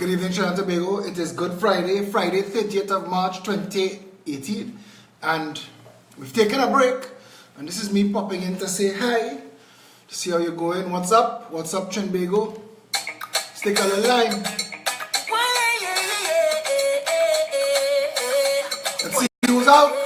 Good evening, Trinidad and Tobago. It is Good Friday, Friday 30th of March 2018, and we've taken a break, and this is me popping in to say hi, to see how you're going. What's up? What's up, Trinbago? Stick on the line. Let's see who's out.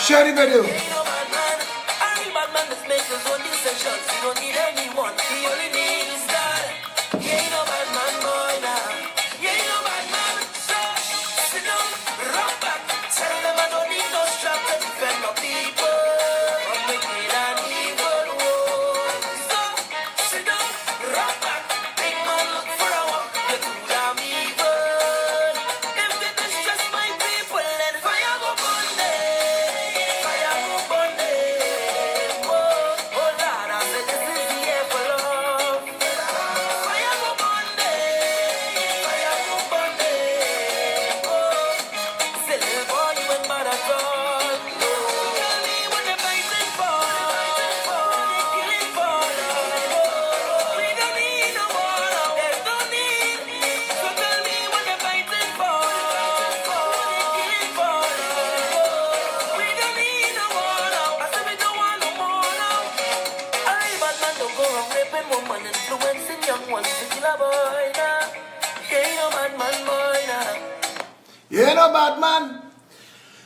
Share the video. You ain't no bad man.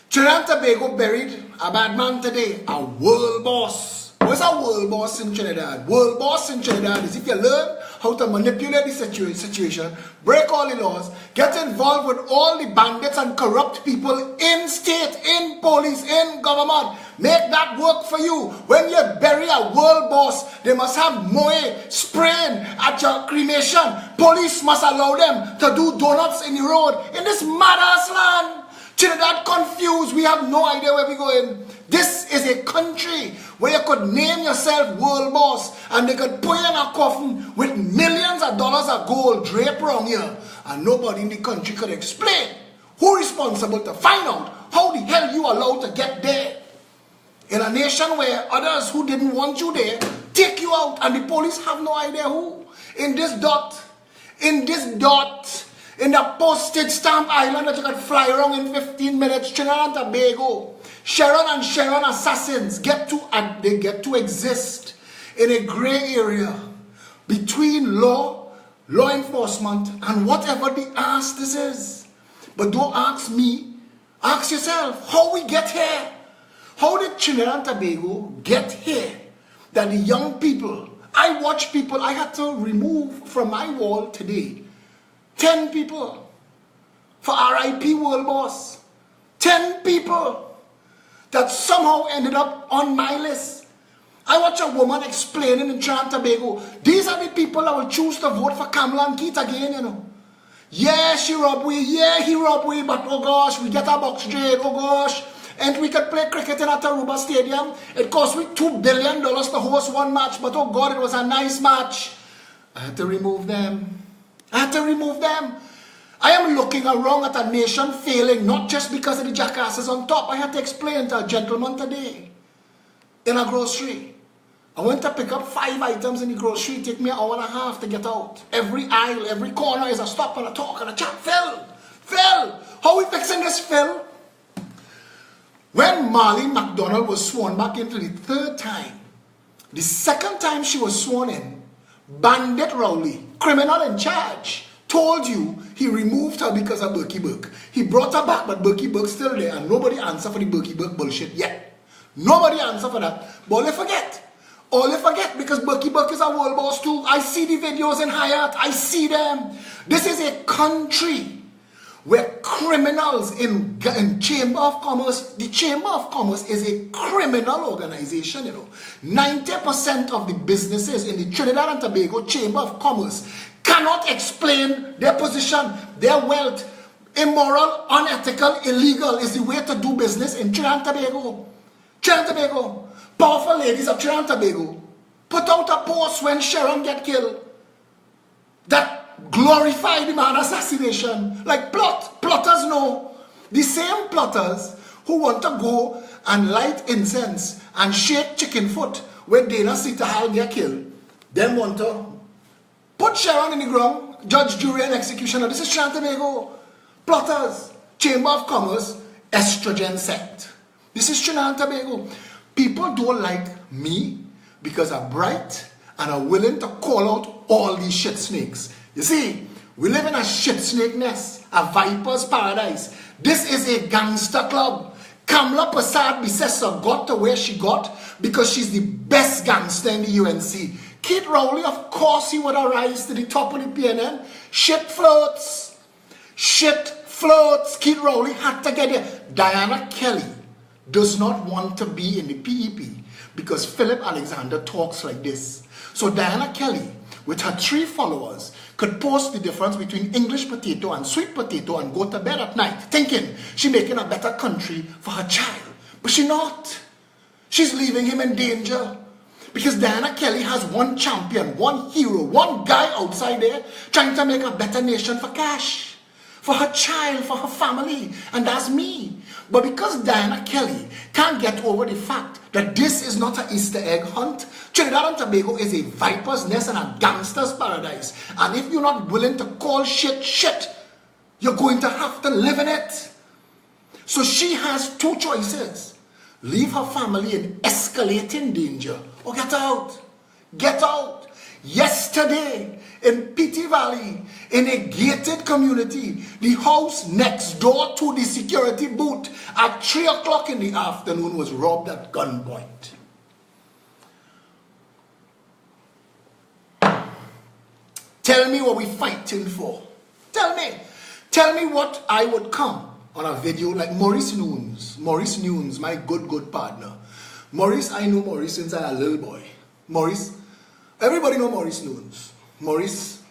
Trinidad and Tobago buried a bad man today, a world boss. What's a world boss in Trinidad? World boss in Trinidad is if you learn how to manipulate the situation, break all the laws, get involved with all the bandits and corrupt people in state, in police, in government. Make that work for you. When you bury a world boss, they must have moe spraying at your cremation. Police must allow them to do donuts in the road in this mad-ass land. Trinidad confused. We have no idea where we're going. This is a country where you could name yourself world boss and they could put you in a coffin with millions of dollars of gold draped around here, and nobody in the country could explain who's responsible to find out how the hell you allowed to get there. In a nation where others who didn't want you there take you out and the police have no idea who. In the postage stamp island that you could fly around in 15 minutes, Trinidad and Tobago, Sharon assassins get to exist in a gray area between law enforcement, and whatever the ass this is. But don't ask me, ask yourself how we get here. How did Trinidad and Tobago get here? That the young people, I watch people, I had to remove from my wall today 10 people for RIP World Boss. 10 people that somehow ended up on my list. I watch a woman explaining in Trinidad and Tobago, these are the people that will choose to vote for Kamala and Keith again, you know. Yeah, she robbed we, yeah, he robbed we, but oh gosh, we get our box straight, oh gosh. And we could play cricket in Aruba Stadium. It cost me $2 billion to host one match, but oh God, it was a nice match. I had to remove them. I am looking around at a nation failing, not just because of the jackasses on top. I had to explain to a gentleman today in a grocery. I went to pick up 5 items in the grocery. It took me an hour and a half to get out. Every aisle, every corner is a stop and a talk and a chat. Phil, how we fixing this, Phil? When Marlene McDonald was sworn back into the 3rd time, the 2nd time she was sworn in, Bandit Rowley, criminal in charge, told you he removed her because of Berkey Burke. He brought her back, but Berkey Burke's still there, and nobody answered for the Berkey Burke bullshit yet. Nobody answer for that. But they forget. All they forget, because Bucky Buck is a world boss too. I see the videos in Hyatt. I see them. This is a country where criminals in Chamber of Commerce, the Chamber of Commerce is a criminal organization, 90% of the businesses in the Trinidad and Tobago Chamber of Commerce cannot explain their position, their wealth. Immoral, unethical, illegal is the way to do business in Trinidad and Tobago. Trinidad and Tobago. Powerful ladies of Trinidad and Tobago put out a post when Sharon get killed that glorify the man assassination. Like plotters know. The same plotters who want to go and light incense and shake chicken foot when Dana Sitahal get killed, them want to put Sharon in the ground, judge, jury, and executioner. This is Trinidad and Tobago. Plotters, Chamber of Commerce, estrogen sect. This is Trinidad and Tobago. People don't like me because I'm bright and are willing to call out all these shit snakes. You see, we live in a shit snake nest, a viper's paradise. This is a gangster club. Kamla Prasad Bisessa got to where she got because she's the best gangster in the UNC. Kid Rowley, of course he would have rise to the top of the PNN. Shit floats. Shit floats. Kid Rowley had to get there. Diana Kelly does not want to be in the PEP because Philip Alexander talks like this. So Diana Kelly, with her 3 followers, could post the difference between English potato and sweet potato and go to bed at night thinking she's making a better country for her child. But she's not. She's leaving him in danger. Because Diana Kelly has one champion, one hero, one guy outside there trying to make a better nation for cash. For her child, for her family, and that's me. But because Diana Kelly can't get over the fact that this is not an Easter egg hunt, Trinidad and Tobago is a viper's nest and a gangster's paradise. And if you're not willing to call shit shit, you're going to have to live in it. So she has 2 choices. Leave her family in escalating danger or get out. Get out. Yesterday in Pity Valley, in a gated community, the house next door to the security booth at 3 o'clock in the afternoon was robbed at gunpoint. Tell me what we're fighting for. Tell me what I would come on a video like Maurice Nunes, my good partner. Maurice, I know Maurice since I was a little boy. Maurice, everybody know Maurice Nunes. Maurice,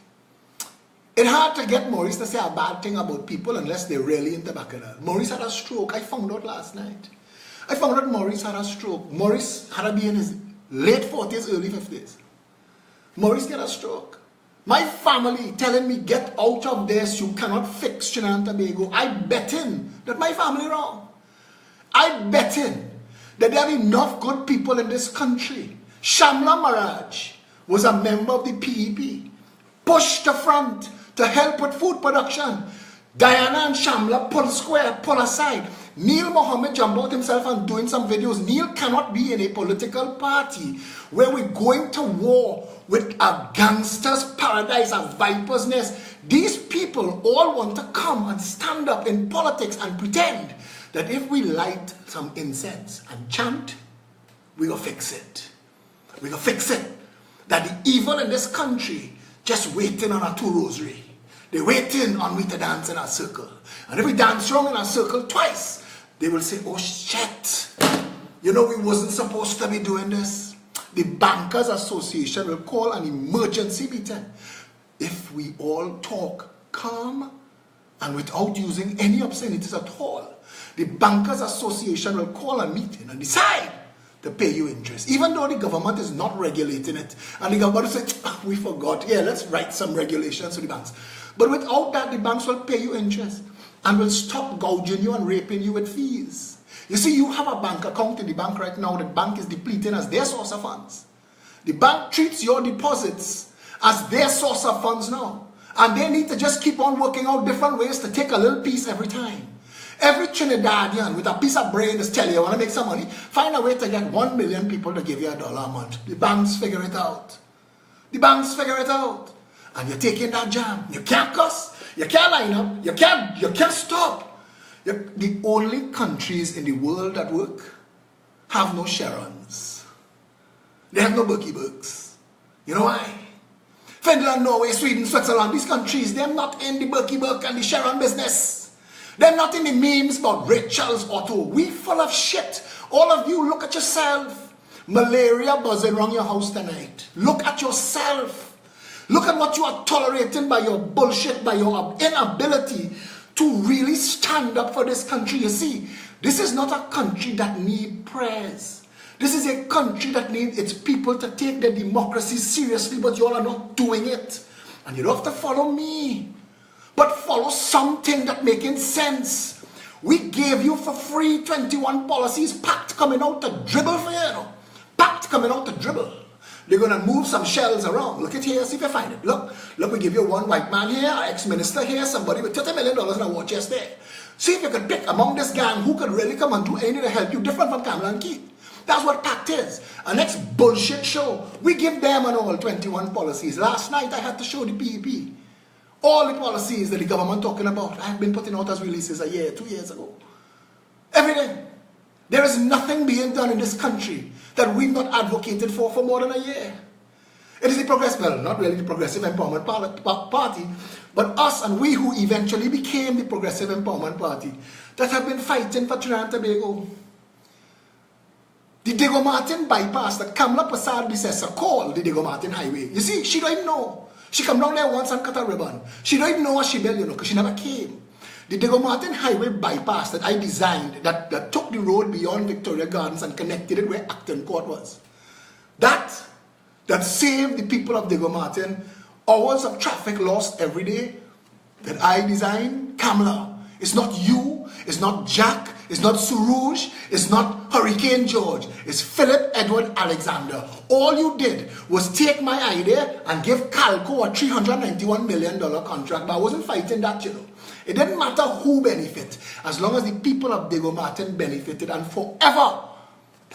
it's hard to get Maurice to say a bad thing about people unless they're really into Bacchanal. Maurice had a stroke. I found out last night. I found out Maurice had a stroke. Maurice had to be in his late 40s, early 50s. Maurice got a stroke. My family telling me, get out of this, you cannot fix Trinidad and Tobago. I betting that my family wrong. I betting that there are enough good people in this country. Shamla Maraj was a member of the PEP, pushed the front to help with food production. Diana and Shamla pull square, pull aside. Neil Mohammed jumped out himself and doing some videos. Neil cannot be in a political party where we're going to war with a gangster's paradise, a viper's nest. These people all want to come and stand up in politics and pretend that if we light some incense and chant, we're going to fix it. We're going to fix it. That the evil in this country just waiting on a 2 rosary. They're waiting on me to dance in a circle. And if we dance wrong in a circle twice, they will say, oh shit, you know we wasn't supposed to be doing this. The Bankers Association will call an emergency meeting. If we all talk calm and without using any obscenities at all, the Bankers Association will call a meeting and decide to pay you interest, even though the government is not regulating it. And the government will say, oh, we forgot, yeah, let's write some regulations to the banks. But without that, the banks will pay you interest and will stop gouging you and raping you with fees. You see, you have a bank account in the bank right now. The bank is depleting as their source of funds. The bank treats your deposits as their source of funds now. And they need to just keep on working out different ways to take a little piece every time. Every Trinidadian with a piece of brain is telling you, want to make some money, find a way to get 1 million people to give you $1 a month. The banks figure it out. The banks figure it out. And you're taking that jam. You can't cuss. You can't line up. You can't stop. The only countries in the world that work have no Sharons. They have no Berkey Berks. You know why? Finland, Norway, Sweden, Switzerland, these countries, they're not in the Berkey Berk and the Sharon business. They're not in the memes about Ray Charles Otto. We full of shit. All of you, look at yourself. Malaria buzzing around your house tonight. Look at yourself. Look at what you are tolerating by your bullshit, by your inability to really stand up for this country. You see, this is not a country that needs prayers. This is a country that needs its people to take their democracy seriously, but you all are not doing it. And you don't have to follow me, but follow something that making sense. We gave you for free 21 policies packed coming out to dribble for you. Packed coming out to dribble. They're going to move some shells around. Look at here, see if you find it. Look, we give you one white man here, an ex-minister here, somebody with $30 million in a war chest there. See if you could pick among this gang who could really come and do anything to help you different from Kamala and Keith. That's what PACT is. A next bullshit show. We give them and all 21 policies. Last night I had to show the PEP. All the policies that the government talking about. I've been putting out as releases a year, 2 years ago. Everything. There is nothing being done in this country that we've not advocated for more than a year. It is the progressive, well, not really the Progressive Empowerment Party, but us and we who eventually became the Progressive Empowerment Party that have been fighting for Trinidad and Tobago. The Diego Martin bypass that Kamala Prasad Bissessa called the Diego Martin Highway. You see, she don't even know. She come down there once and cut a ribbon. She don't even know what she built, you know, because she never came. The Diego Martin Highway bypass that I designed, that took the road beyond Victoria Gardens and connected it where Acton Court was. That saved the people of Diego Martin hours of traffic lost every day that I designed. Kamala. It's not you, it's not Jack, it's not Suruj, it's not Hurricane George, it's Philip Edward Alexander. All you did was take my idea and give Calco a $391 million contract, but I wasn't fighting that, you know. It didn't matter who benefited, as long as the people of Diego Martin benefited, and forever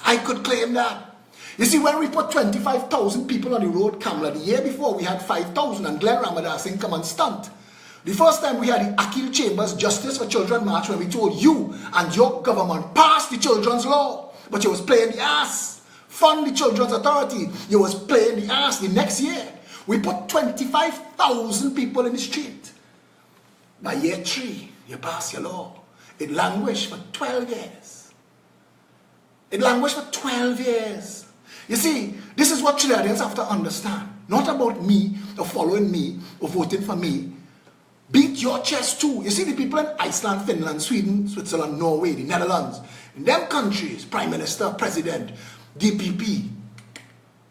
I could claim that. You see, when we put 25,000 people on the road, Kamala, the year before we had 5,000 and Glenn Ramadas Singh come and stunt. The first time we had the Akil Chambers Justice for Children March, when we told you and your government pass the children's law, but you was playing the ass. Fund the Children's Authority, you was playing the ass. The next year, we put 25,000 people in the street. By year 3, you pass your law. It languished for 12 years. It languished for 12 years. You see, this is what Trinidadians have to understand. Not about me, or following me, or voting for me. Beat your chest too. You see the people in Iceland, Finland, Sweden, Switzerland, Norway, the Netherlands. In them countries, Prime Minister, President, DPP,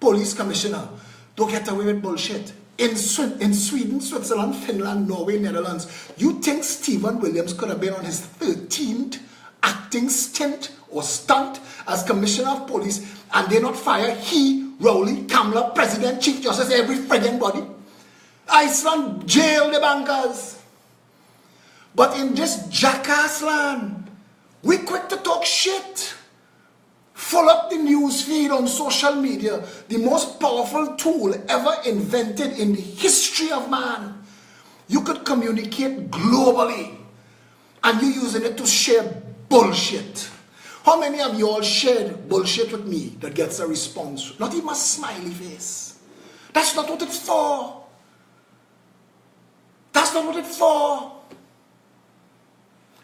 Police Commissioner, don't get away with bullshit. In Sweden, Switzerland, Finland, Norway, Netherlands, you think Stephen Williams could have been on his 13th acting stint or stunt as Commissioner of Police and they not fire he, Rowley, Kamala, President, Chief Justice, every friggin' body? Iceland jail the bankers. But in this jackass land, we quick to talk shit. Full up the news feed on social media, the most powerful tool ever invented in the history of man. You could communicate globally, and you using it to share bullshit. How many of you all shared bullshit with me that gets a response? Not even a smiley face. That's not what it's for. That's not what it's for.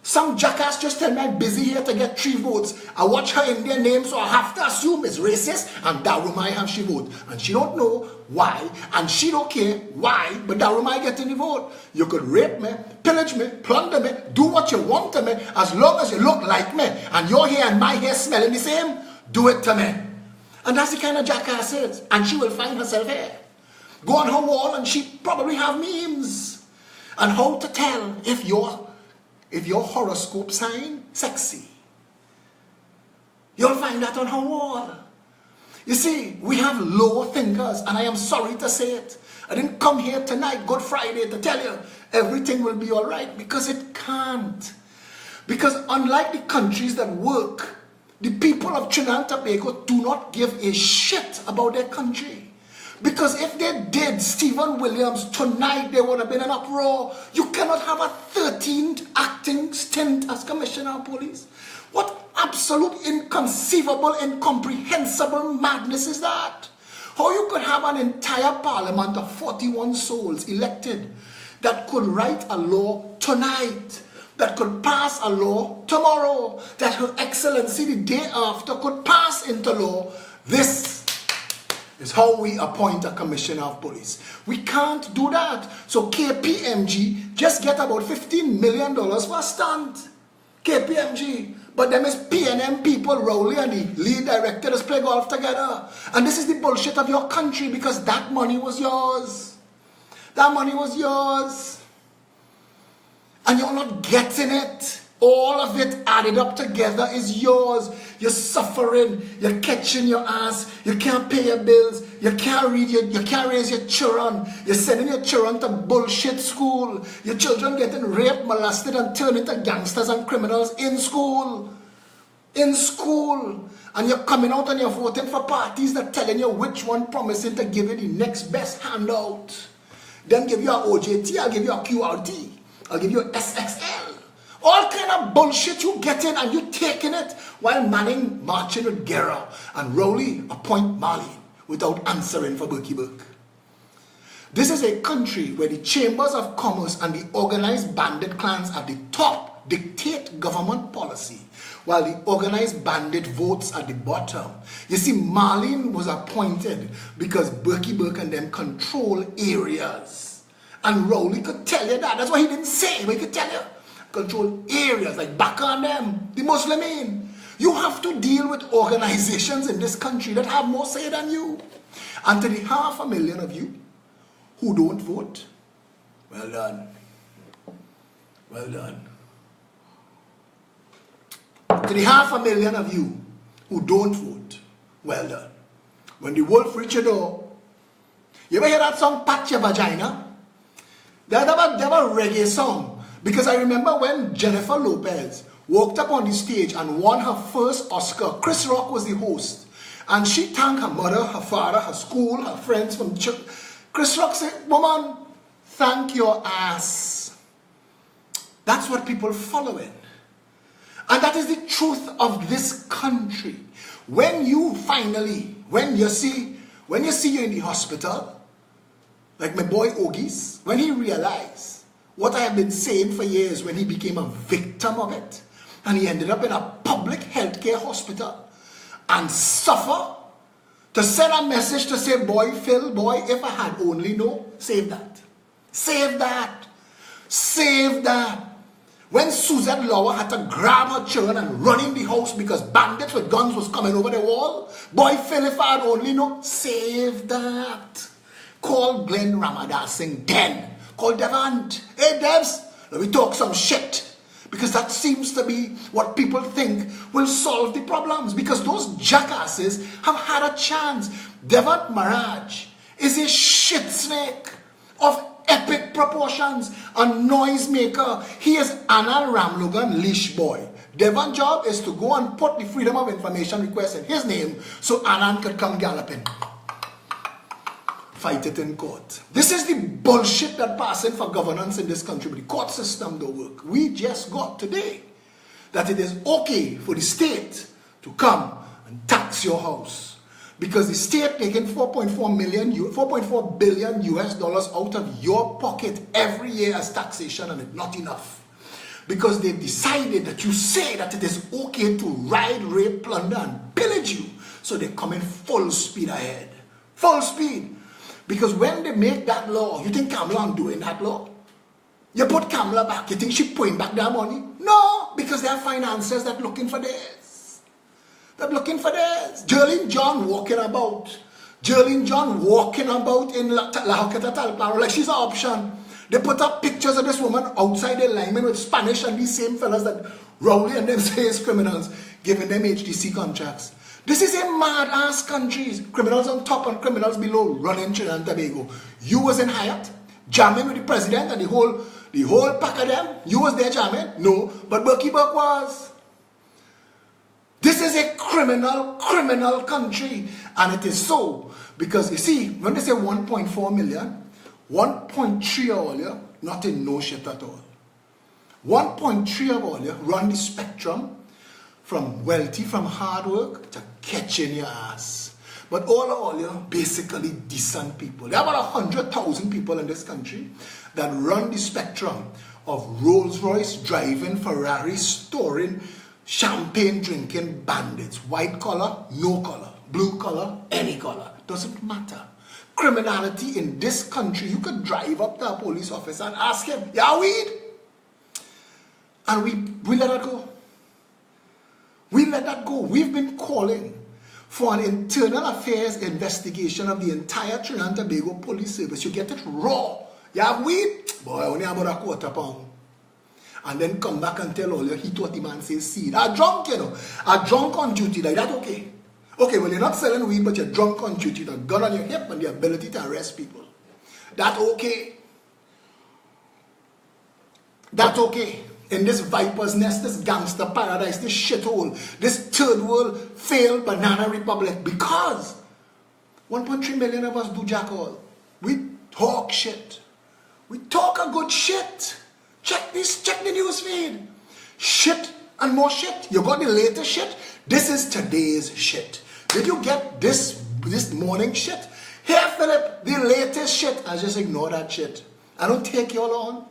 Some jackass just tell me I'm busy here to get 3 votes. I watch her Indian name, so I have to assume it's racist, and Darumai have she vote. And she don't know why, and she don't care why, but Darumai getting the vote. You could rape me, pillage me, plunder me, do what you want to me, as long as you look like me, and your hair and my hair smelling the same, do it to me. And that's the kind of jackass it is, and she will find herself here. Go on her wall, and she probably have memes. And how to tell if your horoscope sign sexy. You'll find that on her wall. You see, we have low thinkers, and I am sorry to say it. I didn't come here tonight, Good Friday, to tell you everything will be all right, because it can't. Because unlike the countries that work, the people of Trinidad and Tobago do not give a shit about their country. Because if they did, Stephen Williams, tonight there would have been an uproar. You cannot have a 13th acting stint as Commissioner of Police. What absolute, inconceivable, incomprehensible madness is that? How you could have an entire parliament of 41 souls elected that could write a law tonight, that could pass a law tomorrow, that Her Excellency the day after could pass into law. This is how we appoint a commissioner of police. We can't do that. So KPMG just get about $15 million for a stunt. KPMG. But them is PNM people, Rowley and the lead director just play golf together. And this is the bullshit of your country, because that money was yours. That money was yours. And you're not getting it. All of it added up together is yours. You're suffering. You're catching your ass. You can't pay your bills. You can't read. You can't raise your children. You're sending your children to bullshit school. Your children getting raped, molested, and turned into gangsters and criminals in school. In school. And you're coming out and you're voting for parties that telling you which one promising to give you the next best handout. Then give you a OJT. I'll give you a QRT. I'll give you a SXL. All kind of bullshit you get in and you taking it while Manning marching with Guerra and Rowley appoint Marlene without answering for Berkey Burke. This is a country where the chambers of commerce and the organized bandit clans at the top dictate government policy, while the organized bandit votes at the bottom. You see, Marlene was appointed because Berkey Burke and them control areas. And Rowley could tell you that. That's why he didn't say, but he could tell you. Control areas like Baka and them, the Muslimin. You have to deal with organizations in this country that have more say than you. And to the 500,000 of you who don't vote, well done. Well done. To the 500,000 of you who don't vote, well done. When the wolf reach your door, you ever hear that song, Pat Your Vagina? They have a reggae song. Because I remember when Jennifer Lopez walked up on the stage and won her first Oscar, Chris Rock was the host. And she thanked her mother, her father, her school, her friends from church. Chris Rock said, woman, thank your ass. That's what people following. And that is the truth of this country. When you see you in the hospital, like my boy Ogis, when he realized what I have been saying for years, when he became a victim of it, and he ended up in a public healthcare hospital and suffer, to send a message to say, boy, Phil, boy, if I had only known, save that. Save that. Save that. When Suzette Lauer had to grab her children and run in the house because bandits with guns was coming over the wall, boy, Phil, if I had only known, save that. Call Glenn Ramadan Singh then. Call Devant. Hey, Devs, let me talk some shit. Because that seems to be what people think will solve the problems. Because those jackasses have had a chance. Devant Maharaj is a shit snake of epic proportions. A noisemaker. He is Anand Ramlogan leash boy. Devant's job is to go and put the Freedom of Information request in his name so Anand could come galloping. Fight it in court. This is the bullshit that passing for governance in this country, but the court system don't work. We just got today that it is okay for the state to come and tax your house because the state taking 4.4 billion US dollars out of your pocket every year as taxation, and it's not enough because they've decided that you say that it is okay to ride, rape, plunder, and pillage you, so they come in full speed ahead. Full speed. Because when they make that law, you think Kamala is doing that law? You put Kamala back, you think she putting back their money? No, because they are financiers that looking for this. They're looking for this. Jerlyn John walking about. Jerlyn John walking about in La Hoqueta Talparo like she's an option. They put up pictures of this woman outside the lineman with Spanish and these same fellas that Rowley and them say is criminals, giving them HDC contracts. This is a mad-ass country. Criminals on top and criminals below running Trinidad and Tobago. You was in Hyatt, jamming with the president and the whole pack of them. You was there jamming? No, but Berkey Burke was. This is a criminal country. And it is so. Because you see, when they say 1.4 million, 1.3 of all you, not in no shit at all. 1.3 of all you run the spectrum from wealthy, from hard work, to catching your ass. But all you're basically decent people. There are about 100,000 people in this country that run the spectrum of Rolls Royce driving, Ferrari storing, champagne drinking bandits. White collar, no collar. Blue collar, any collar. Doesn't matter. Criminality in this country, you could drive up to a police officer and ask him, yeah, weed? And we let that go. We let that go. We've been calling for an internal affairs investigation of the entire Trinidad and Tobago police service. You get it raw. You have weed? Boy, only about a quarter pound. And then come back and tell all you, he thought the man says seed. A drunk, you know. A drunk on duty, like that, okay. Okay, well, you're not selling weed, but you're drunk on duty. The gun on your hip and the ability to arrest people. That okay. That okay. In this viper's nest, this gangster paradise, this shithole, this third world failed banana republic, because 1.3 million of us do jack all. We talk shit. We talk a good shit. Check this, check the news feed. Shit and more shit. You got the latest shit. This is today's shit. Did you get this morning shit? Here, Philip, the latest shit. I just ignore that shit. I don't take y'all on.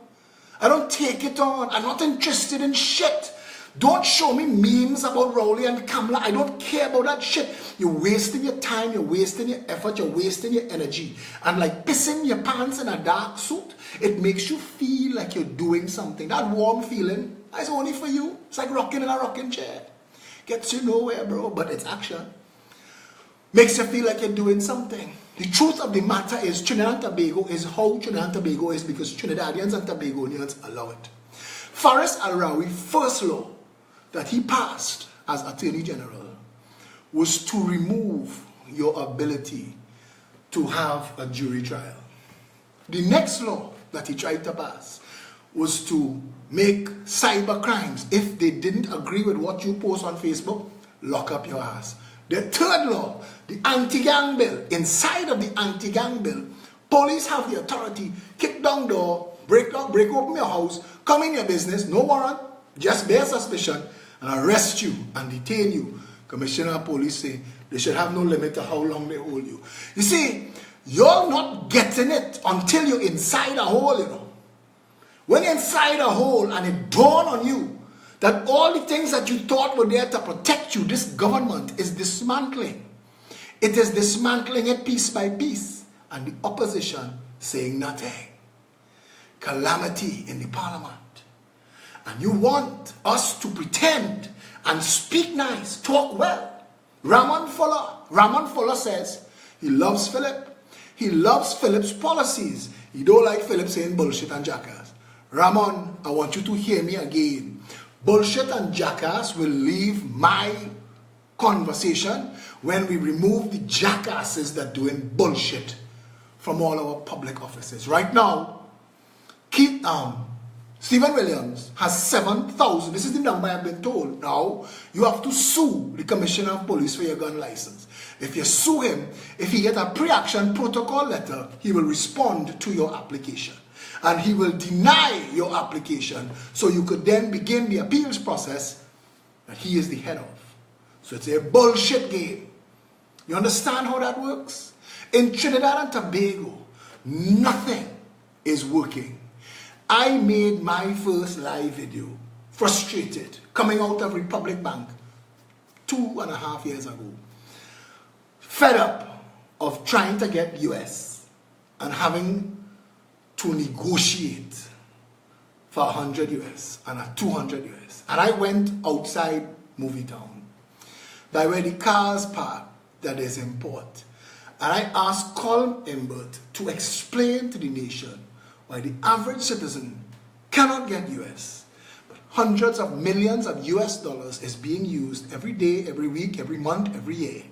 I don't take it on. I'm not interested in shit. Don't show me memes about Rowley and Kamala. I don't care about that shit. You're wasting your time, you're wasting your effort, you're wasting your energy. And like pissing your pants in a dark suit, it makes you feel like you're doing something. That warm feeling is only for you. It's like rocking in a rocking chair. Gets you nowhere, bro, but it's action. Makes you feel like you're doing something. The truth of the matter is Trinidad and Tobago is how Trinidad and Tobago is because Trinidadians and Tobagonians allow it. Faris Al-Rawi, first law that he passed as Attorney General was to remove your ability to have a jury trial. The next law that he tried to pass was to make cyber crimes. If they didn't agree with what you post on Facebook, lock up your ass. The third law, the anti-gang bill. Inside of the anti-gang bill, police have the authority, kick down door, break open your house, come in your business, no warrant, just bare suspicion, and arrest you and detain you. Commissioner of Police say they should have no limit to how long they hold you. You see, you're not getting it until you're inside a hole, you know. When you're inside a hole and it dawned on you that all the things that you thought were there to protect you, this government is dismantling. It is dismantling it piece by piece. And the opposition saying nothing. Calamity in the parliament. And you want us to pretend and speak nice, talk well. Ramon Fuller says he loves Philip. He loves Philip's policies. He don't like Philip saying bullshit and jackass. Ramon, I want you to hear me again. Bullshit and jackass will leave my conversation when we remove the jackasses that are doing bullshit from all our public offices. Right now, Stephen Williams has 7,000. This is the number I've been told. Now, you have to sue the Commissioner of Police for your gun license. If you sue him, if he gets a pre-action protocol letter, he will respond to your application. And he will deny your application so you could then begin the appeals process that he is the head of. So it's a bullshit game. You understand how that works? In Trinidad and Tobago, nothing is working. I made my first live video, frustrated, coming out of Republic Bank 2.5 years ago. Fed up of trying to get US and having to negotiate for 100 US and a 200 US. And I went outside Movie Town, by where the cars parked that is in port. And I asked Colm Imbert to explain to the nation why the average citizen cannot get US. But hundreds of millions of US dollars is being used every day, every week, every month, every year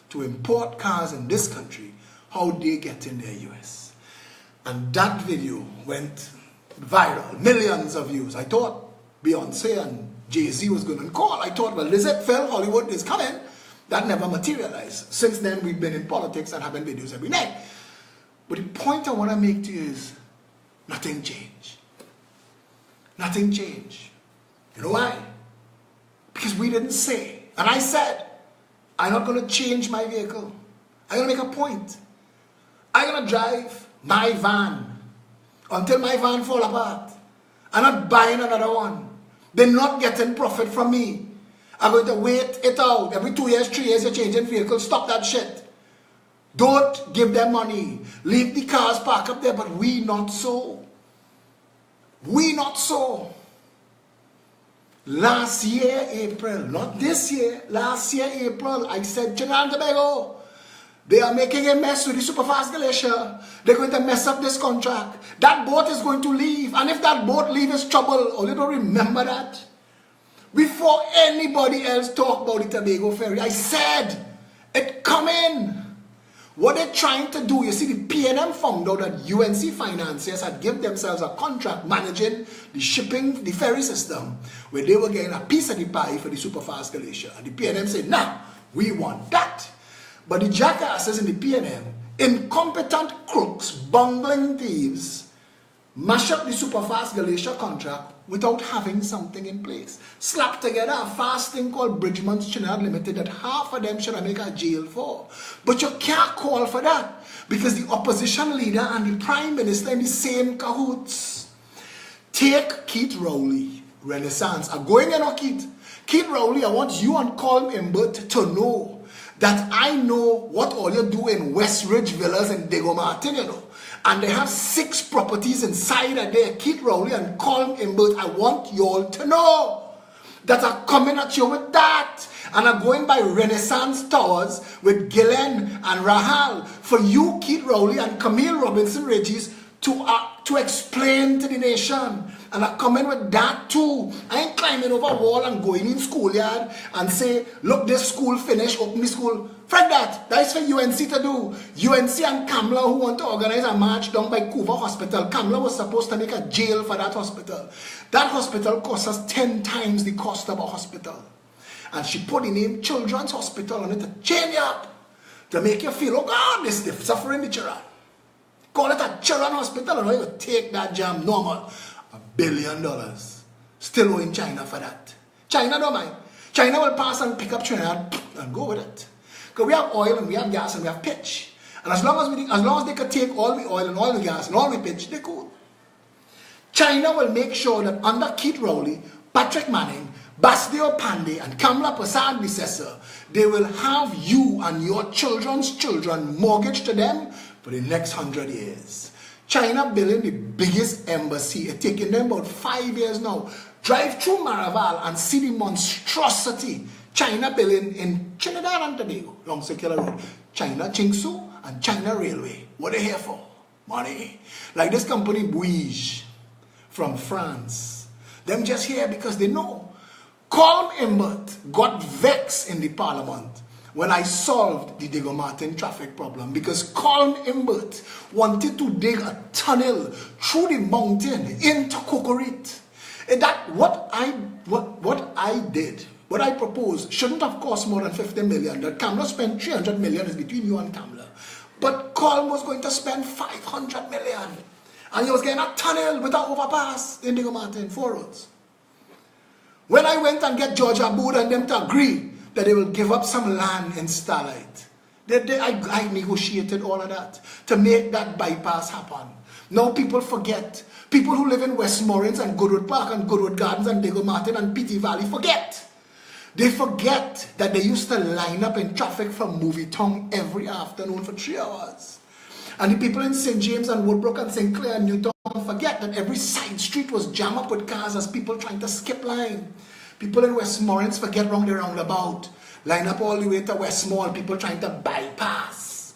to import cars in this country. How they get in their US. And that video went viral, millions of views. I thought Beyonce and Jay-Z was going to call. I thought, well, this is Phil, Hollywood is coming. That never materialized. Since then, we've been in politics and having videos every night. But the point I want to make to you is, nothing changed. Nothing changed. You know why? Because we didn't say. And I said, I'm not going to change my vehicle. I'm going to make a point. I'm going to drive my van until my van fall apart. I'm not buying another one. They're not getting profit from me. I'm going to wait it out. Every 2 years, 3 years, you're changing vehicles. Stop that shit. Don't give them money. Leave the cars parked up there, but we not so. We not so. Last year, April, not this year, last year, April, I said, Trinidad and Tobago, they are making a mess with the Superfast Glacier. They're going to mess up this contract. That boat is going to leave. And if that boat leaves, it's trouble. Oh, you don't remember that? Before anybody else talked about the Tobago ferry, I said, it coming. What they're trying to do, you see, the P&M found out that UNC financiers had given themselves a contract managing the shipping, the ferry system, where they were getting a piece of the pie for the Superfast Glacier. And the P&M said, nah, we want that. But the jackasses in the P&M, incompetent crooks, bungling thieves, mash up the Superfast Glacier contract without having something in place. Slap together a fast thing called Bridgman's Trinidad Limited that half of them should have make a jail for. But you can't call for that because the opposition leader and the prime minister in the same cahoots. Take Keith Rowley, Renaissance. I'm going in on Keith. Keith Rowley, I want you and Colm Imbert to know that I know what all you do in Westridge Villas and Diego Martin, you know. And they have 6 properties inside of there. Keith Rowley and Colm Imbert, I want you all to know that I'm coming at you with that. And I'm going by Renaissance Towers with Gillen and Rahal for you, Keith Rowley and Camille Robinson Regis, to explain to the nation. And I'm coming with that too. I ain't climbing over a wall and going in schoolyard and say, look, this school finished, open the school. Fred that. That's for UNC to do. UNC and Kamla who want to organize a march down by Cuba Hospital. Kamla was supposed to make a jail for that hospital. That hospital cost us 10 times the cost of a hospital. And she put the name Children's Hospital on it to chain you up. To make you feel, oh God, this is suffering the children. Call it a children's hospital and now you take that jam normal. $1 billion. Still owing China for that. China don't mind. China will pass and pick up Trinidad and go with it. Because we have oil and we have gas and we have pitch. And as long as they can take all the oil and all the gas and all the pitch, they're cool. China will make sure that under Keith Rowley, Patrick Manning, Basdeo Pandey and Kamla Prasad Bissessar, they will have you and your children's children mortgaged to them for the next 100 years. China building the biggest embassy. It's taking them about 5 years now. Drive through Maraval and see the monstrosity China building in Trinidad and Tobago, along Circular Road. China Chingsu and China Railway. What are they here for? Money. Like this company Bouygues from France. Them just here because they know. Colm Imbert got vexed in the parliament when I solved the Diego Martin traffic problem because Colm Imbert wanted to dig a tunnel through the mountain into Cocorit. That what I proposed shouldn't have cost more than 50 million. That Kamla spent 300 million is between you and Kamla. But Colm was going to spend 500 million. And he was getting a tunnel with an overpass in Diego Martin, 4 roads. When I went and get George Aboud and them to agree that they will give up some land in Starlight, I negotiated all of that to make that bypass happen. Now people forget. People who live in Westmoreland and Goodwood Park and Goodwood Gardens and Diego Martin and PT Valley forget. They forget that they used to line up in traffic from Movie Town every afternoon for 3 hours. And the people in St. James and Woodbrook and St. Clair and Newtown forget that every side street was jammed up with cars as people trying to skip line. People in Westmoreland forget round the roundabout. Line up all the way to Westmore, people trying to bypass.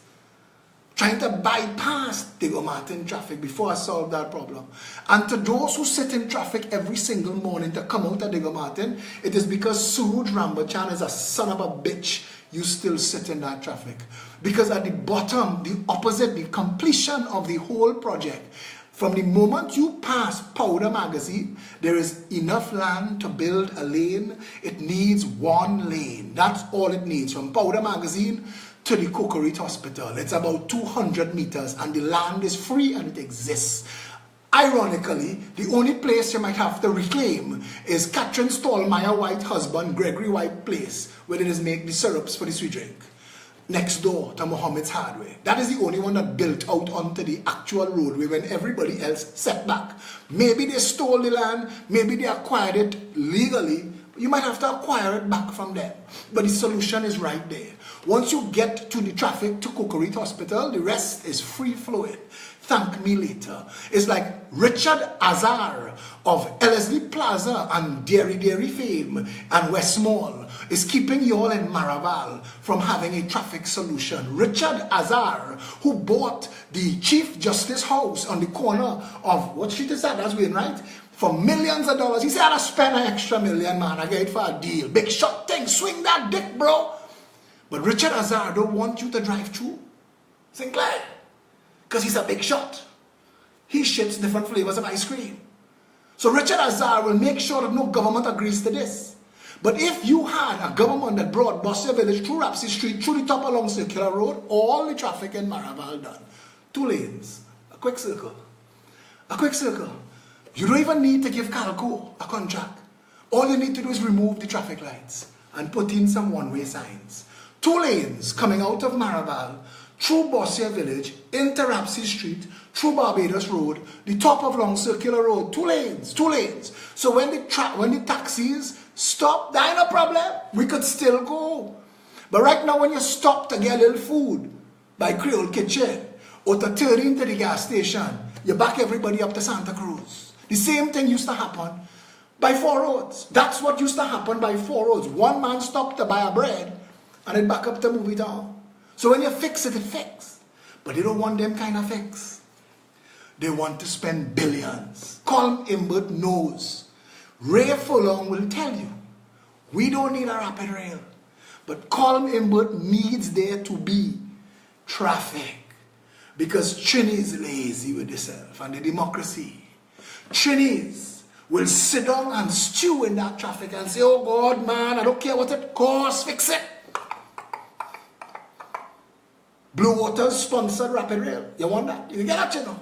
Trying to bypass Diego Martin traffic before I solve that problem. And to those who sit in traffic every single morning to come out of Diego Martin, it is because Suraj Rambachan is a son of a bitch. You still sit in that traffic. Because at the bottom, the opposite, the completion of the whole project, from the moment you pass Powder Magazine, there is enough land to build a lane. It needs 1 lane. That's all it needs. From Powder Magazine to the Cocorit Hospital. It's about 200 meters and the land is free and it exists. Ironically, the only place you might have to reclaim is Catherine Stallmeyer White husband, Gregory White place, where they just make the syrups for the sweet drink. Next door to Mohammed's Hardware. That is the only one that built out onto the actual roadway when everybody else set back. Maybe they stole the land, maybe they acquired it legally. You might have to acquire it back from them. But the solution is right there. Once you get to the traffic to Cocorite Hospital, the rest is free flowing. Thank me later. It's like Richard Azar of LSD Plaza and Dairy fame and West Mall is keeping you all in Maraval from having a traffic solution. Richard Azar, who bought the Chief Justice House on the corner of, what street is that? That's Wainwright. For millions of dollars. He said, I'll spend an extra million, man. I get it for a deal. Big shot thing. Swing that dick, bro. But Richard Azar don't want you to drive through Sinclair. Because he's a big shot. He ships different flavors of ice cream. So Richard Azar will make sure that no government agrees to this. But if you had a government that brought Bossier Village through Rapsy Street, through the top along Circular Road, all the traffic in Maraval done. 2 lanes. A quick circle. A quick circle. You don't even need to give Calco a contract. All you need to do is remove the traffic lights and put in some one-way signs. 2 lanes coming out of Maraval, through Bossier Village, into Rapsy Street, through Barbados Road, the top of Long Circular Road. 2 lanes, 2 lanes. So when the taxis stop, that ain't no problem. We could still go. But right now when you stop to get a little food by Creole Kitchen, or to turn into the gas station, you back everybody up to Santa Cruz. The same thing used to happen by 4 roads. That's what used to happen by 4 roads. One man stopped to buy a bread and then back up to move it on. So when you fix it, it fixes. But they don't want them kind of fix. They want to spend billions. Colm Imbert knows. Ray Furlong will tell you, we don't need a rapid rail. But Colm Imbert needs there to be traffic. Because Trini is lazy with itself and the democracy. Trinis will sit down and stew in that traffic and say, oh God, man, I don't care what it costs, fix it. Blue Waters sponsored rapid rail. You want that? You can get that, you know.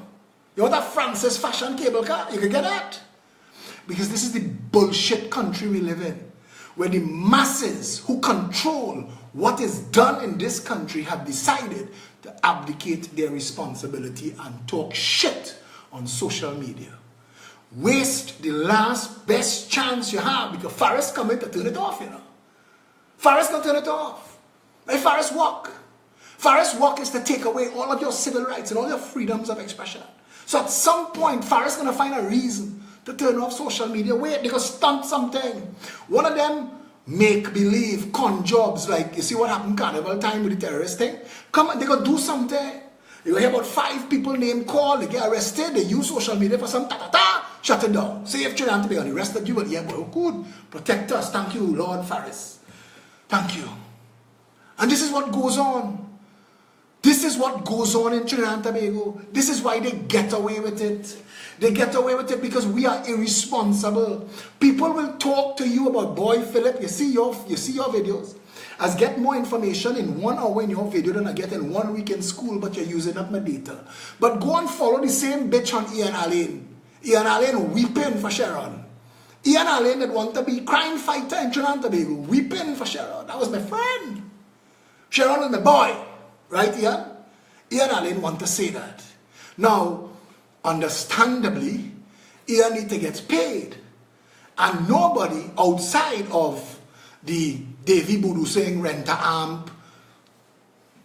You want that Francis fashion cable car? You can get that. Because this is the bullshit country we live in. Where the masses who control what is done in this country have decided to abdicate their responsibility and talk shit on social media. Waste the last best chance you have because Farris coming to turn it off, you know. Farris gonna turn it off. Let Farris walk. Farris walk is to take away all of your civil rights and all your freedoms of expression. So at some point, Farris gonna find a reason to turn off social media. Wait, they gonna stunt something. One of them make-believe con jobs, like you see what happened Carnival time with the terrorist thing. Come on, they gonna do something. You hear about 5 people named call, they get arrested, they use social media for some ta-ta-ta, shut it down. Save Trinidad to be on the rest of you, but yeah, boy, good. Protect us. Thank you, Lord Farris. Thank you. And this is what goes on. This is what goes on in Trinidad and Tobago. This is why they get away with it. They get away with it because we are irresponsible. People will talk to you about, boy, Philip, you see your videos. As get more information in 1 hour in your video than I get in 1 week in school, but you're using up my data. But go and follow the same bitch on Ian Allen. Ian Allen weeping for Sharon. Ian Allen that want to be crime fighter in Trinidad and Tobago, weeping for Sharon. That was my friend. Sharon is my boy. Right, Ian? Ian Allen want to say that. Now, understandably, Ian need to get paid. And nobody outside of the Davy Boodoo saying rent a amp,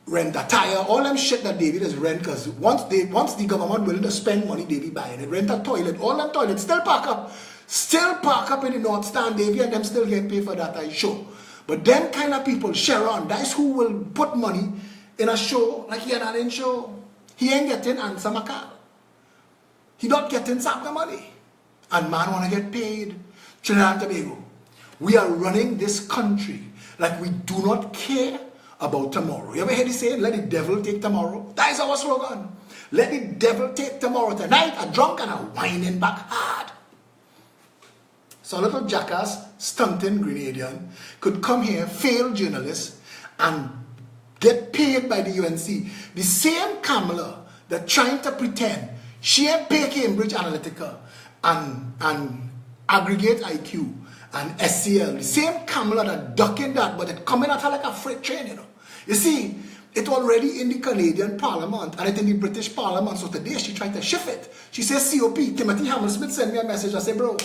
rent a tire, all them shit that Davy does rent, because once the government willing to spend money, Davy buying it, rent a toilet, all them toilets still park up in the North Stand, Davy, and them still getting paid for that, I show. But them kind of people, Sharon, that's who will put money in a show like Ian Allen show. He ain't getting answer my call. He not getting some money. And man want to get paid. Trinidad and Tobago. We are running this country like we do not care about tomorrow. You ever hear this saying, let the devil take tomorrow? That is our slogan. Let the devil take tomorrow. Tonight, a drunk and a whining back hard. So a little jackass, stunting Grenadian, could come here, fail journalist, and get paid by the UNC. The same Kamala that trying to pretend She ain't pay Cambridge Analytica and Aggregate IQ and SCL. The same Kamala that ducking that, but it coming at her like a freight train, you know. You see, it already in the Canadian Parliament and it in the British Parliament. So today she tried to shift it. She says COP. Timothy Hammersmith sent me a message. I said, bro,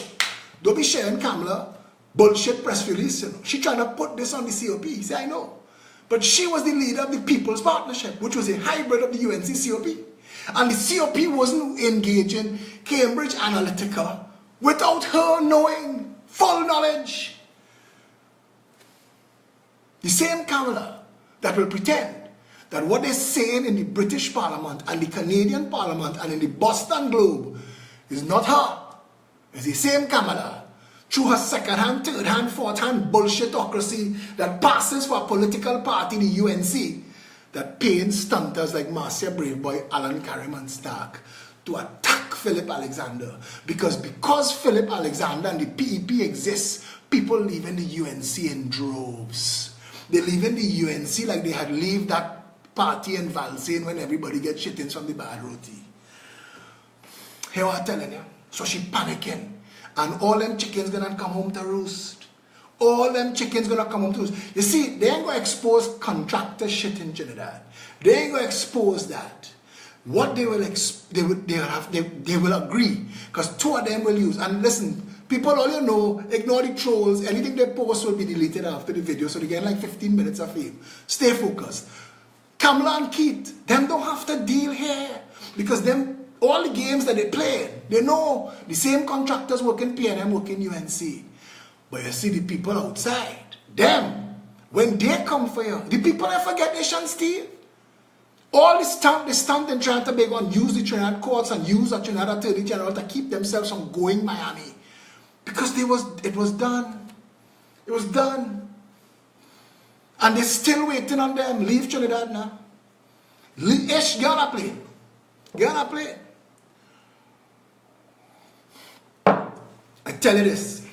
don't be sharing Kamala bullshit press release, you know. She trying to put this on the COP. He said, I know. But she was the leader of the People's Partnership, which was a hybrid of the UNC COP. And the COP wasn't engaging Cambridge Analytica without her knowing, full knowledge. The same Kamala that will pretend that what they're saying in the British Parliament and the Canadian Parliament and in the Boston Globe is not her. It's the same Kamala through her second-hand, third-hand, fourth-hand bullshitocracy that passes for a political party, the UNC, that paying stunters like Marcia Braveboy, Alan Carriman Stark to attack Philip Alexander. Because Philip Alexander and the PEP exists, people leaving the UNC in droves. They leaving the UNC like they had left that party in Valsane when everybody gets shit-ins from the bad roti. Here what I'm telling you. So she panicking. And all them chickens gonna come home to roost. All them chickens gonna come home to roost. You see, they ain't gonna expose contractor shit in Trinidad. They ain't gonna expose that. What they will they will agree. Because two of them will use. And listen, people all you know, ignore the trolls. Anything they post will be deleted after the video. So they get like 15 minutes of fame. Stay focused. Kamala and Keith, them don't have to deal here. Because them all the games that they play, they know the same contractors work in PNM, work in UNC. But you see the people outside, them, when they come for you, the people that forget they shan't steal. All this time they stand and trying to beg on use the Trinidad courts and use the Trinidad Attorney General to keep themselves from going Miami. Because it was done. It was done. And they're still waiting on them. Leave Trinidad now. Ish, get on a plane. Get on a plane. I tell you this,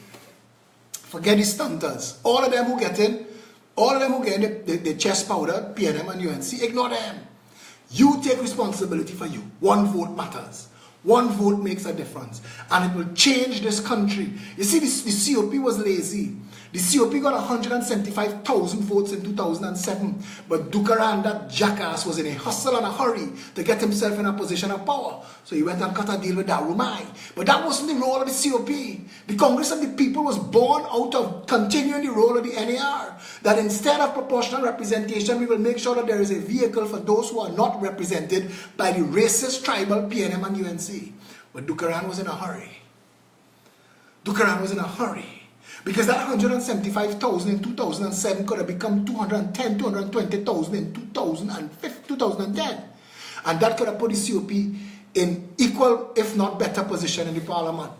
forget the stunters. All of them who get in the chest powder, PNM and UNC, ignore them. You take responsibility for you. One vote matters. One vote makes a difference. And it will change this country. You see, the COP was lazy. The COP got 175,000 votes in 2007. But Dukaran, that jackass, was in a hustle and a hurry to get himself in a position of power. So he went and cut a deal with Darumai. But that wasn't the role of the COP. The Congress of the People was born out of continuing the role of the NAR. That instead of proportional representation, we will make sure that there is a vehicle for those who are not represented by the racist, tribal PNM and UNC. But Dukaran was in a hurry. Dukaran was in a hurry. Because that 175,000 in 2007 could have become 210, 220,000 in 2010. And that could have put the COP in equal, if not better position in the parliament.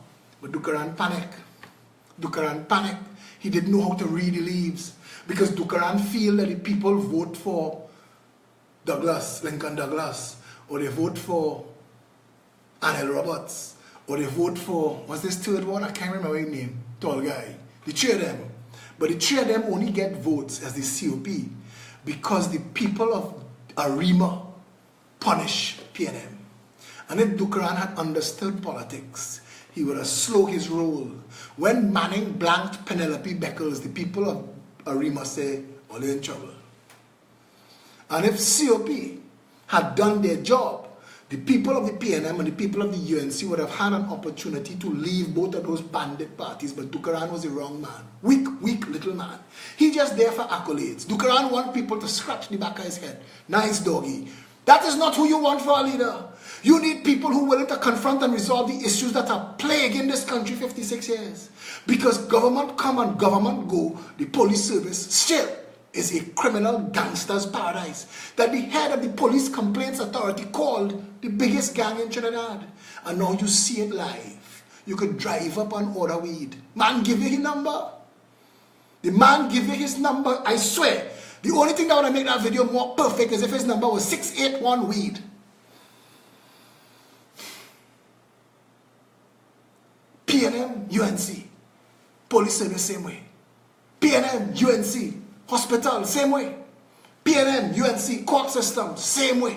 But Dukaran panicked. Dukaran panicked. He didn't know how to read the leaves. Because Dukaran feel that the people vote for Douglas, Lincoln Douglas, or they vote for Anel Roberts, or they vote for, what's this third one? I can't remember his name. Tall guy. The three of them. But the three of them only get votes as the COP because the people of Arima punish PNM. And if Dukaran had understood politics, he would have slowed his roll. When Manning blanked Penelope Beckles, the people of Arima say, well, they're in trouble. And if COP had done their job, the people of the PNM and the people of the UNC would have had an opportunity to leave both of those bandit parties, but Dukaran was the wrong man. Weak little man. He just there for accolades. Dukaran want people to scratch the back of his head. Nice doggy. That is not who you want for a leader. You need people who are willing to confront and resolve the issues that are plaguing this country 56 years. Because government come and government go, the police service still is a criminal gangster's paradise that the head of the police complaints authority called the biggest gang in Trinidad. And now you see it live. You could drive up and order weed. Man give you his number. The man give you his number. I swear, the only thing that would have made that video more perfect is if his number was 681 weed. PNM, UNC. Police service same way. PNM, UNC. Hospital, same way. PNM, UNC, court system, same way.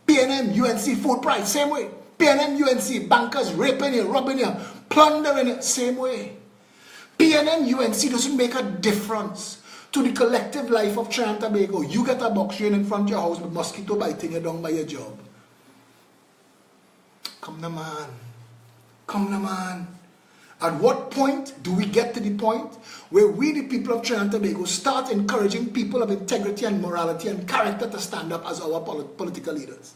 PNM, UNC, food price, same way. PNM, UNC, bankers raping you, robbing you, plundering you, same way. PNM, UNC doesn't make a difference to the collective life of Trinidad and Tobago. You get a box train in front of your house with mosquito biting you down by your job. Come on, man. Come on, man. At what point do we get to the point where we, the people of Trinidad and Tobago, start encouraging people of integrity and morality and character to stand up as our political leaders?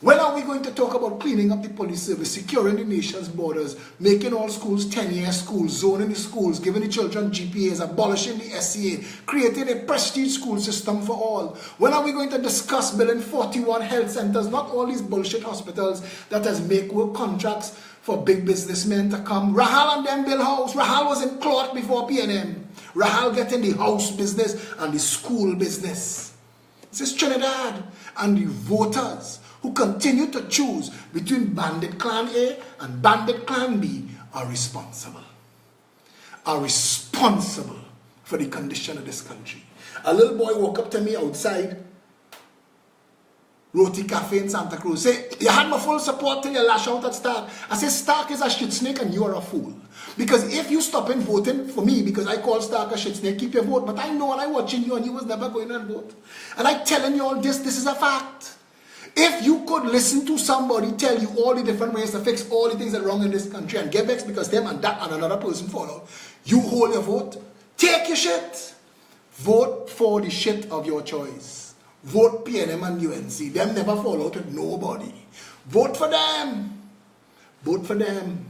When are we going to talk about cleaning up the police service, securing the nation's borders, making all schools 10-year schools, zoning the schools, giving the children GPAs, abolishing the SCA, creating a prestige school system for all? When are we going to discuss building 41 health centers, not all these bullshit hospitals that has make work contracts for big businessmen to come? Rahal and them build house. Rahal was in cloth before PNM. Rahal getting the house business and the school business. This is Trinidad, and the voters who continue to choose between Bandit Clan A and Bandit Clan B are responsible. Are responsible for the condition of this country. A little boy woke up to me outside Roti Cafe in Santa Cruz. Say, you had my full support till you lash out at Stark. I say, Stark is a shit snake and you are a fool. Because if you stop in voting for me, because I call Stark a shit snake, keep your vote. But I know, and I'm watching you, and you was never going to vote. And I'm telling you all this is a fact. If you could listen to somebody tell you all the different ways to fix all the things that are wrong in this country and get vexed because them and that and another person follow, you hold your vote, take your shit. Vote for the shit of your choice. Vote PNM and UNC. Them never fall out with nobody. Vote for them. Vote for them.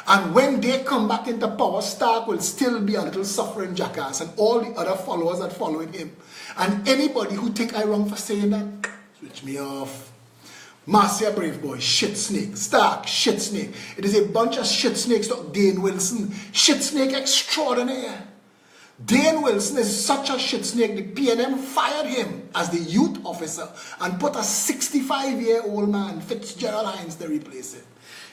And when they come back into power, Stark will still be a little suffering jackass and all the other followers that following him. And anybody who think I wrong for saying that, switch me off. Marcia Brave Boy, shit snake. Stark, shit snake. It is a bunch of shit snakes like Dane Wilson. Shit snake extraordinaire. Dane Wilson is such a shit snake. The PNM fired him as the youth officer and put a 65-year-old man, Fitzgerald Hines, to replace him.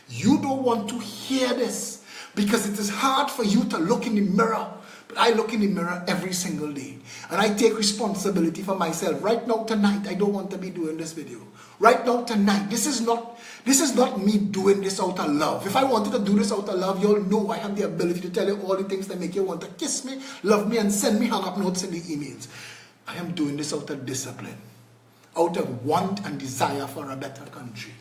You don't want to hear this because it is hard for you to look in the mirror. But I look in the mirror every single day and I take responsibility for myself. Right now, tonight, I don't want to be doing this video. Right now, tonight, this is not me doing this out of love. If I wanted to do this out of love, you'll know I have the ability to tell you all the things that make you want to kiss me, love me, and send me hang-up notes in the emails. I am doing this out of discipline, out of want and desire for a better country.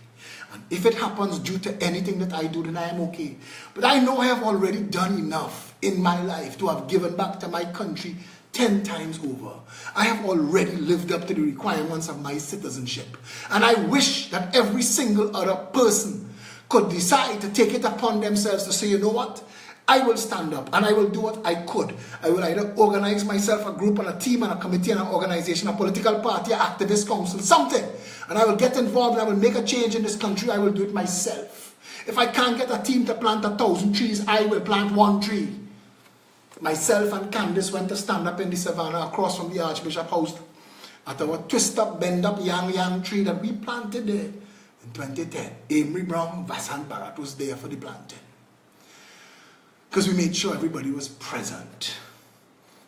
And if it happens due to anything that I do, then I am okay. But I know I have already done enough in my life to have given back to my country 10 times over. I have already lived up to the requirements of my citizenship. And I wish that every single other person could decide to take it upon themselves to say, you know what? I will stand up and I will do what I could. I will either organize myself, a group and a team and a committee and an organization, a political party, an activist council, something. And I will get involved and I will make a change in this country. I will do it myself. If I can't get a team to plant 1,000 trees, I will plant 1 tree. Myself and Candice went to stand up in the savannah across from the Archbishop House at our twist-up, bend-up, yang tree that we planted there in 2010. Amory Brown, Vasant Bharat was there for the planting. Because we made sure everybody was present.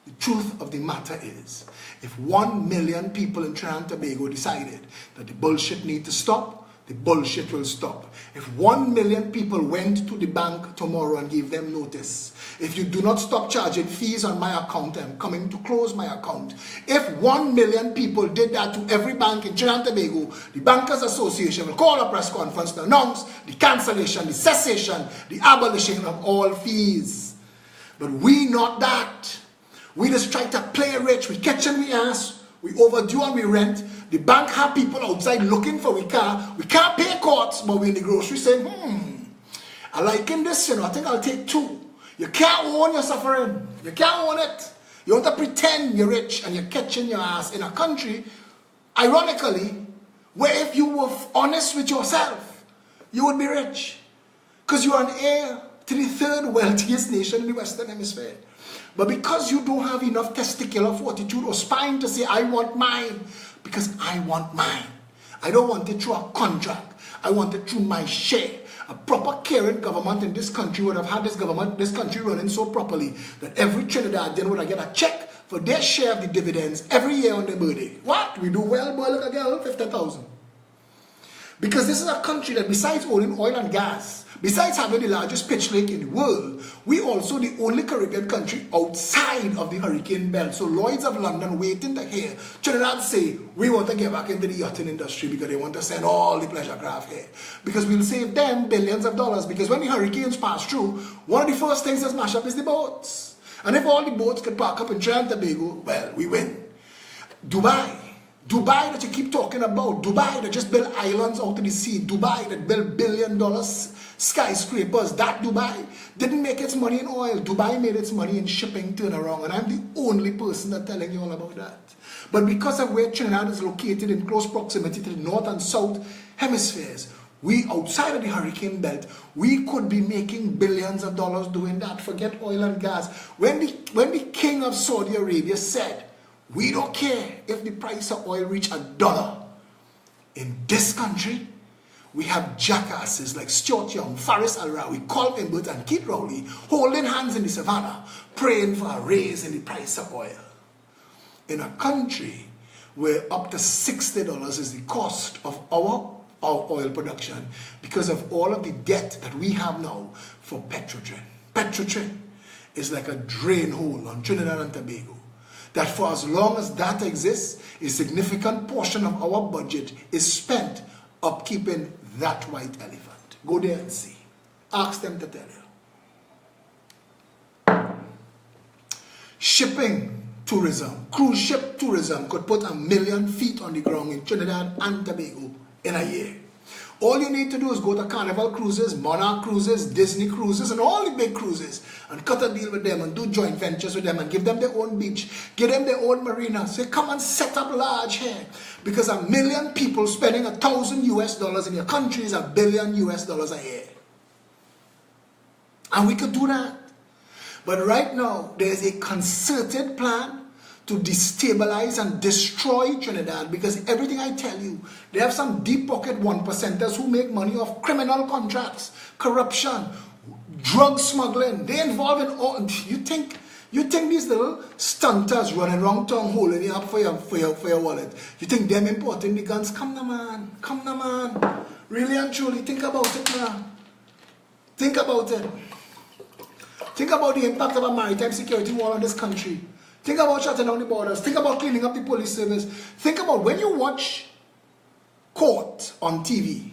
The truth of the matter is, if 1 million people in Trinidad and Tobago decided that the bullshit need to stop, the bullshit will stop. If 1 million people went to the bank tomorrow and gave them notice, if you do not stop charging fees on my account, I'm coming to close my account. If 1 million people did that to every bank in Trinidad and Tobago, the Bankers Association will call a press conference to announce the cancellation, the cessation, the abolition of all fees. But we not that. We just try to play rich. We catch and we ask. We overdue and we rent. The bank have people outside looking for we car. We can't pay courts, but we in the grocery saying, I liking this, I think I'll take 2. You can't own your suffering. You can't own it. You want to pretend you're rich and you're catching your ass in a country, ironically, where if you were honest with yourself, you would be rich. Because you are an heir to the 3rd wealthiest nation in the Western Hemisphere. But because you don't have enough testicular fortitude or spine to say, I want mine, because I want mine. I don't want it through a contract. I want it through my share. A proper caring government in this country would have had this country running so properly that every Trinidadian would have get a check for their share of the dividends every year on their birthday. What? We do well, boy, look at girl, 50,000. Because this is a country that besides owning oil and gas, besides having the largest pitch lake in the world, we also the only Caribbean country outside of the hurricane belt. So Lloyds of London waiting to hear Trinidad say, we want to get back into the yachting industry because they want to send all the pleasure craft here. Because we'll save them billions of dollars. Because when the hurricanes pass through, one of the first things that smash up is the boats. And if all the boats could park up in Trinidad and Tobago, well, we win. Dubai that you keep talking about, Dubai that just built islands out of the sea, Dubai that built billion-dollar skyscrapers, that Dubai didn't make its money in oil. Dubai made its money in shipping turnaround, and I'm the only person that's telling you all about that. But because of where Trinidad is located in close proximity to the north and south hemispheres, we outside of the hurricane belt, we could be making billions of dollars doing that. Forget oil and gas. When the king of Saudi Arabia said, we don't care if the price of oil reach $1. In this country, we have jackasses like Stuart Young, Faris Al-Rawi, Colin Burt, and Keith Rowley holding hands in the savannah, praying for a raise in the price of oil. In a country where up to $60 is the cost of our oil production because of all of the debt that we have now for Petrotrin. Petrotrin is like a drain hole on Trinidad and Tobago. That for as long as that exists, a significant portion of our budget is spent upkeeping that white elephant. Go there and see. Ask them to tell you. Shipping tourism, cruise ship tourism could put 1 million feet on the ground in Trinidad and Tobago in a year. All you need to do is go to Carnival Cruises, Monarch Cruises, Disney Cruises, and all the big cruises and cut a deal with them and do joint ventures with them and give them their own beach, give them their own marina. Say, come and set up large here. Because 1 million people spending $1,000 in your country is $1 billion a year. And we could do that. But right now, there is a concerted plan to destabilize and destroy Trinidad, because everything I tell you, they have some deep pocket 1%ers who make money off criminal contracts, corruption, drug smuggling. They involve in all. You think these little stunters running around town holding you up for your wallet, you think them importing the guns? Come now man. Really and truly, think about it, man. Think about it. Think about the impact of a maritime security wall on this country. Think about shutting down the borders. Think about cleaning up the police service. Think about when you watch court on TV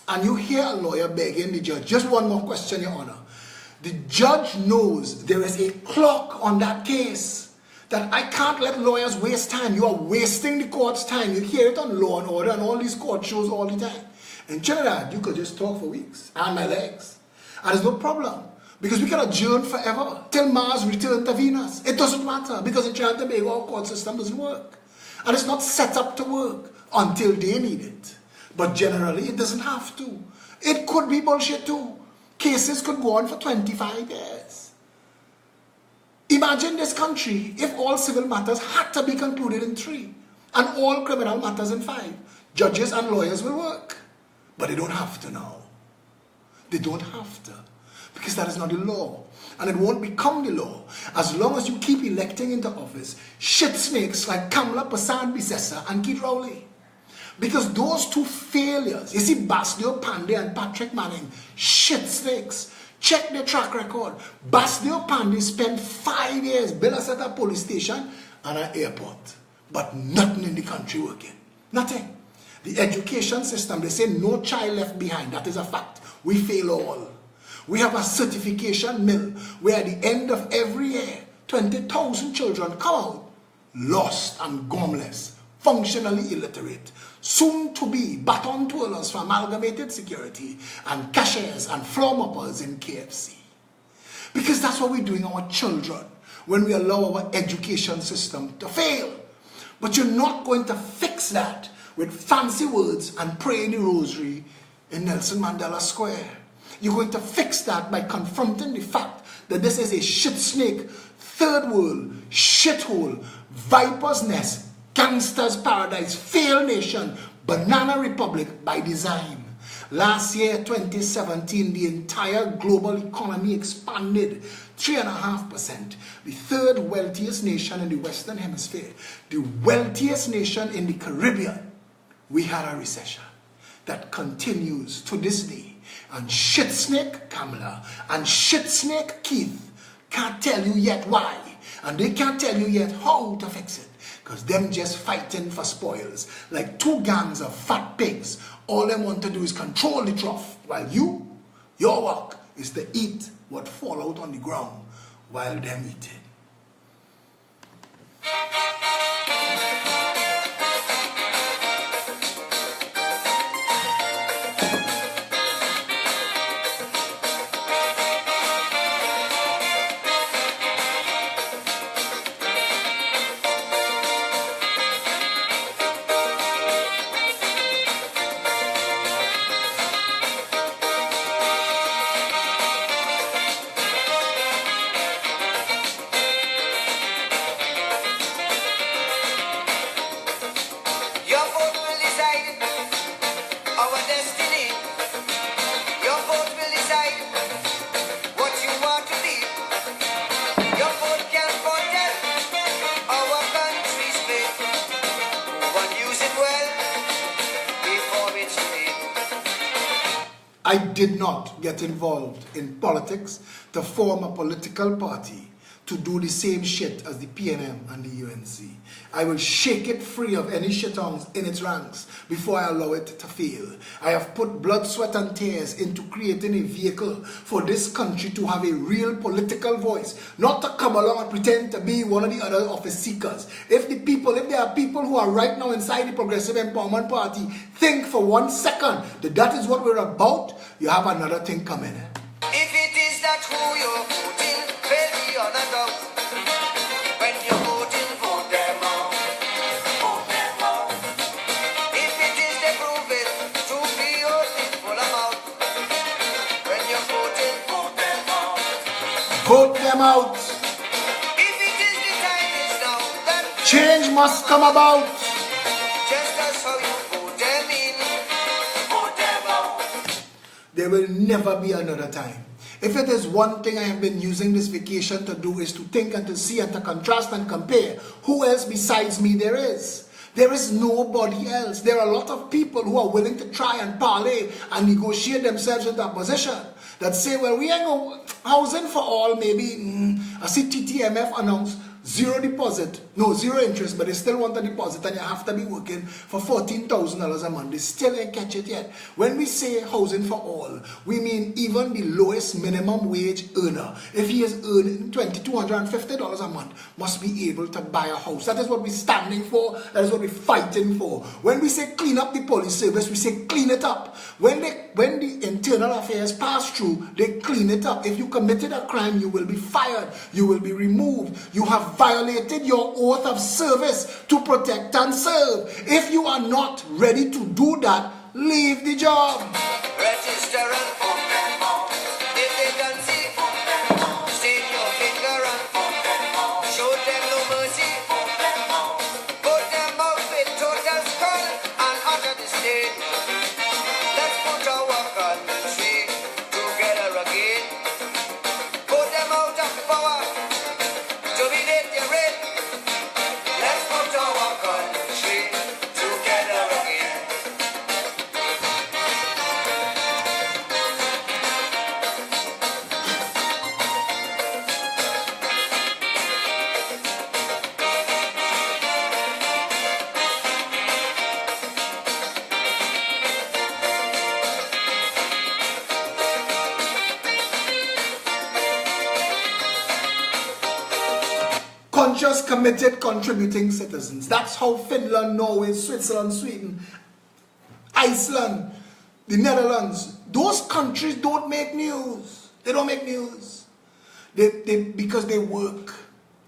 and you hear a lawyer begging the judge, just one more question, Your Honor. The judge knows there is a clock on that case, that I can't let lawyers waste time. You are wasting the court's time. You hear it on Law and Order and all these court shows all the time. In Trinidad, you could just talk for weeks and my legs. And there's no problem. Because we can adjourn forever till Mars return to Venus. It doesn't matter, because in Trinidad and Tobago, our court system doesn't work. And it's not set up to work until they need it. But generally, it doesn't have to. It could be bullshit too. Cases could go on for 25 years. Imagine this country if all civil matters had to be concluded in 3 and all criminal matters in 5. Judges and lawyers will work. But they don't have to now. They don't have to. Because that is not the law. And it won't become the law as long as you keep electing into office shit snakes like Kamala Persad-Bissessar and Keith Rowley. Because those two failures, you see Basdio Pandey and Patrick Manning, shit snakes. Check their track record. Basdio Pandey spent 5 years building a set of police station and an airport. But nothing in the country working. Nothing. The education system, they say no child left behind. That is a fact. We fail all. We have a certification mill where at the end of every year, 20,000 children come out lost and gumless, functionally illiterate, soon to be baton twirlers for Amalgamated Security and cashiers and floor moppers in KFC. Because that's what we're doing our children when we allow our education system to fail. But you're not going to fix that with fancy words and praying the rosary in Nelson Mandela Square. You're going to fix that by confronting the fact that this is a shit snake, third world, shithole, viper's nest, gangster's paradise, failed nation, banana republic by design. Last year, 2017, the entire global economy expanded 3.5%. The third wealthiest nation in the Western Hemisphere, the wealthiest nation in the Caribbean, we had a recession. that continues to this day. And shit snake Kamala and shit snake Keith can't tell you yet why. And they can't tell you yet how to fix it. Because them just fighting for spoils. Like two gangs of fat pigs. All them want to do is control the trough. While your work is to eat what fall out on the ground while them eating. I did not get involved in politics to form a political party to do the same shit as the PNM and the UNC. I will shake it free of any shitons in its ranks before I allow it to fail. I have put blood, sweat and tears into creating a vehicle for this country to have a real political voice, not to come along and pretend to be one of the other office seekers. If there are people who are right now inside the Progressive Empowerment Party, think for 1 second that is what we're about, you have another thing coming. If it is that who you're voting, well, be on a doubt. When you're voting, vote them out. Vote them out. If it is they prove it to be only full amount. When you're voting, vote them out. Vote them out. If it is the time is now, then change must come about. Just as how you vote them in, vote them out. There will never be another time. If it is one thing I have been using this vacation to do is to think and to see and to contrast and compare who else besides me there is. There is nobody else. There are a lot of people who are willing to try and parlay and negotiate themselves into a position that say, well, we ain't going housing for all, maybe. I see TTMF announced zero interest, but they still want a deposit and you have to be working for $14,000 a month. They still ain't catch it yet. When we say housing for all, we mean even the lowest minimum wage earner, if he is earning $2,250 a month, must be able to buy a house. That is what we're standing for. That is what we're fighting for. When we say clean up the police service, we say clean it up. When the internal affairs pass through, they clean it up. If you committed a crime, you will be fired. You will be removed. You have violated your oath of service to protect and serve. If you are not ready to do that, leave the job. Register and vote them out. If they don't see, vote them out. State your finger and vote them out. Show them no mercy, vote them out. Vote them out with total skull and utter disdain. Let's put our country together again. Vote them out of power. Dominate your reign. Let's put our country together again. Conscious, committed, contributing citizens. That's how Finland, Norway, Switzerland, Sweden, Iceland, the Netherlands, those countries don't make news. They don't make news. Because they work.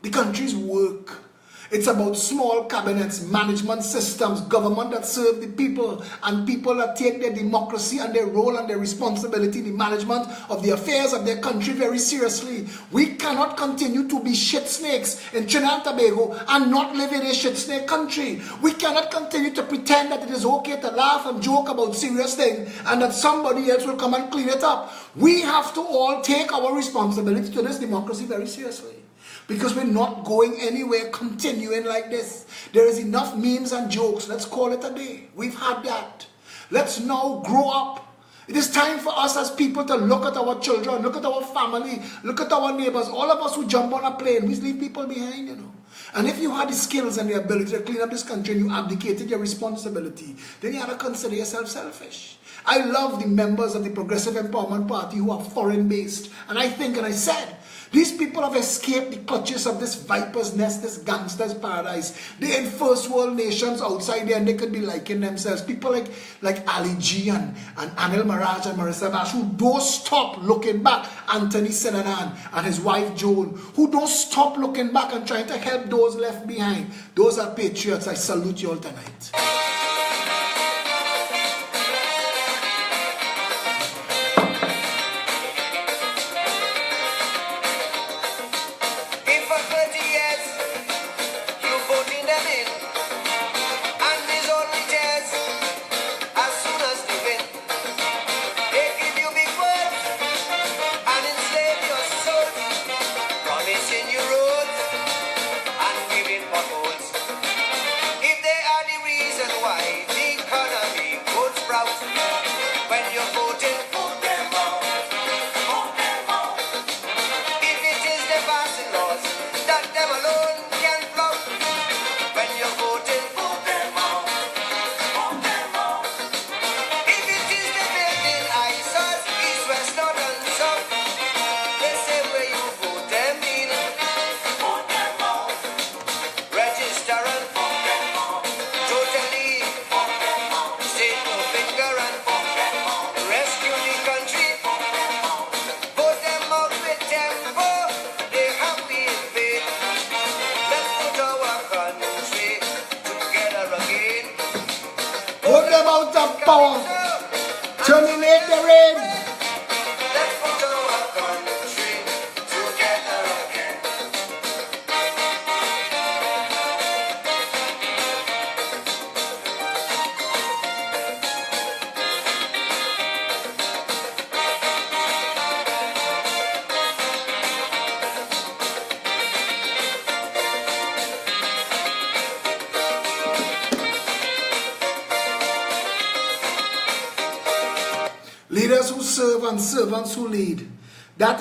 The countries work. It's about small cabinets, management systems, government that serve the people, and people that take their democracy and their role and their responsibility, the management of the affairs of their country very seriously. We cannot continue to be shit snakes in Trinidad and Tobago and not live in a shit snake country. We cannot continue to pretend that it is okay to laugh and joke about serious things and that somebody else will come and clean it up. We have to all take our responsibility to this democracy very seriously. Because we're not going anywhere continuing like this. There is enough memes and jokes. Let's call it a day. We've had that. Let's now grow up. It is time for us as people to look at our children, look at our family, look at our neighbors. All of us who jump on a plane, we leave people behind, you know. And if you had the skills and the ability to clean up this country and you abdicated your responsibility, then you had to consider yourself selfish. I love the members of the Progressive Empowerment Party who are foreign-based. And I think, and I said, these people have escaped the clutches of this viper's nest, this gangster's paradise. They're in first world nations outside there and they could be liking themselves. People like Ali G and Anil Maraj and Marissa Bash who don't stop looking back. Anthony Sinanan and his wife Joan who don't stop looking back and trying to help those left behind. Those are patriots. I salute you all tonight. Terminate the rain. Let's put our country together again. Leaders who serve and servants who lead. That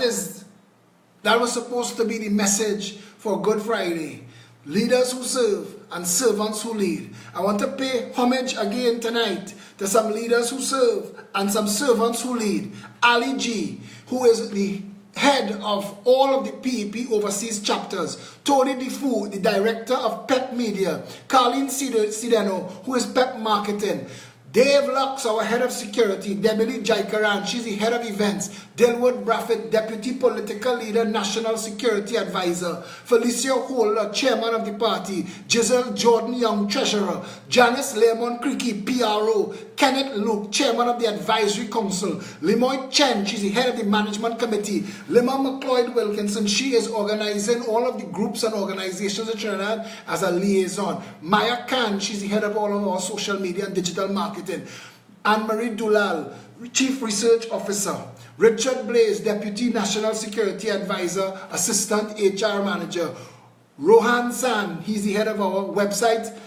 was supposed to be the message for Good Friday. Leaders who serve and servants who lead. I want to pay homage again tonight to some leaders who serve and some servants who lead. Ali G, who is the head of all of the PEP overseas chapters. Tony Defoe, the director of PEP Media. Carlene Sideno, who is PEP Marketing. Dave Lux, our head of security. Debily Jaikaran, she's the head of events. Delwood Braffett, deputy political leader, national security advisor. Felicia Holder, chairman of the party. Giselle Jordan Young, treasurer. Janice Lemon Creaky, PRO. Kenneth Luke, chairman of the advisory council. Limoy Chen, she's the head of the management committee. Lima McLeod Wilkinson, she is organizing all of the groups and organizations in Trinidad as a liaison. Maya Khan, she's the head of all of our social media and digital marketing. Anne-Marie Dulal, Chief Research Officer. Richard Blaze, Deputy National Security Advisor, Assistant HR Manager. Rohan San, he's the head of our website.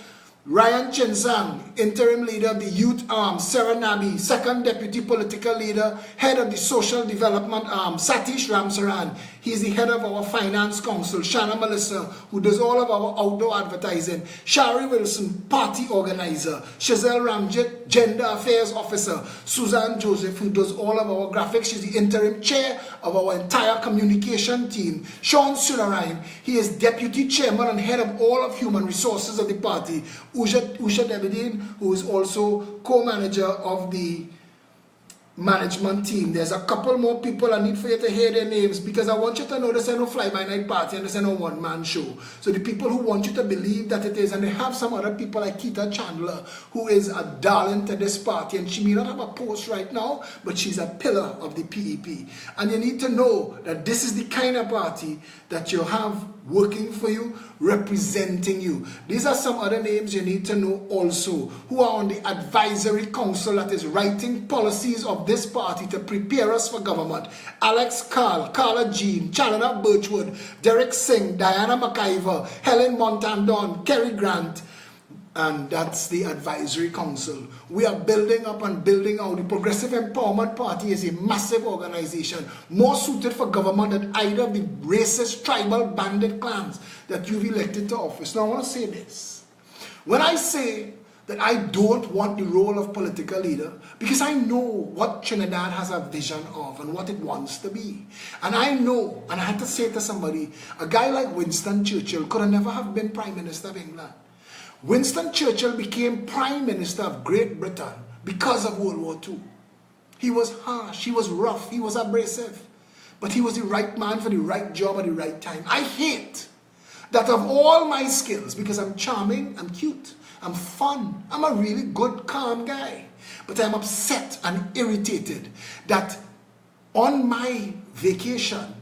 Ryan Chinsang, Interim Leader of the Youth Arm. Sarah Nabi, Second Deputy Political Leader, Head of the Social Development Arm. Satish Ramsaran, he's the Head of our Finance Council. Shanna Melissa, who does all of our outdoor advertising. Shari Wilson, Party Organizer. Shazelle Ramjit, Gender Affairs Officer. Suzanne Joseph, who does all of our graphics. She's the Interim Chair of our entire communication team. Sean Sunarain, he is Deputy Chairman and Head of all of Human Resources of the party. Usha Debedin, who is also co-manager of the management team. There's a couple more people I need for you to hear their names because I want you to know this is no fly-by-night party and this is no one-man show. So the people who want you to believe that it is, and they have some other people like Keita Chandler, who is a darling to this party, and she may not have a post right now, but she's a pillar of the PEP. And you need to know that this is the kind of party that you have working for you, representing you. These are some other names you need to know also, who are on the advisory council that is writing policies of this party to prepare us for government. Alex Carl, Carla Jean, Chalana Birchwood, Derek Singh, Diana McIver, Helen Montandon, Kerry Grant, And that's the advisory council. We are building up and building out. The Progressive Empowerment Party is a massive organization, more suited for government than either of the racist, tribal, bandit clans that you've elected to office. Now I want to say this. When I say that I don't want the role of political leader, because I know what Trinidad has a vision of and what it wants to be. And I know, and I had to say to somebody, a guy like Winston Churchill could have never have been Prime Minister of England. Winston Churchill became Prime Minister of Great Britain because of World War II. He was harsh, he was rough, he was abrasive. But he was the right man for the right job at the right time. I hate that of all my skills, because I'm charming, I'm cute, I'm fun, I'm a really good, calm guy. But I'm upset and irritated that on my vacation,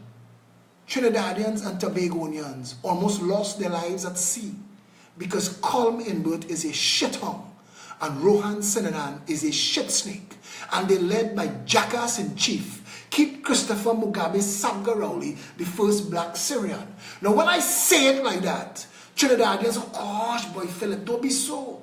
Trinidadians and Tobagonians almost lost their lives at sea because Colm Inbert is a shithung and Rohan Sinanan is a shit snake, and they're led by jackass in chief, Keith Christopher Mugabe Sabgarowli, the first black Syrian. Now when I say it like that, Trinidadians, oh gosh, boy Philip, don't be so.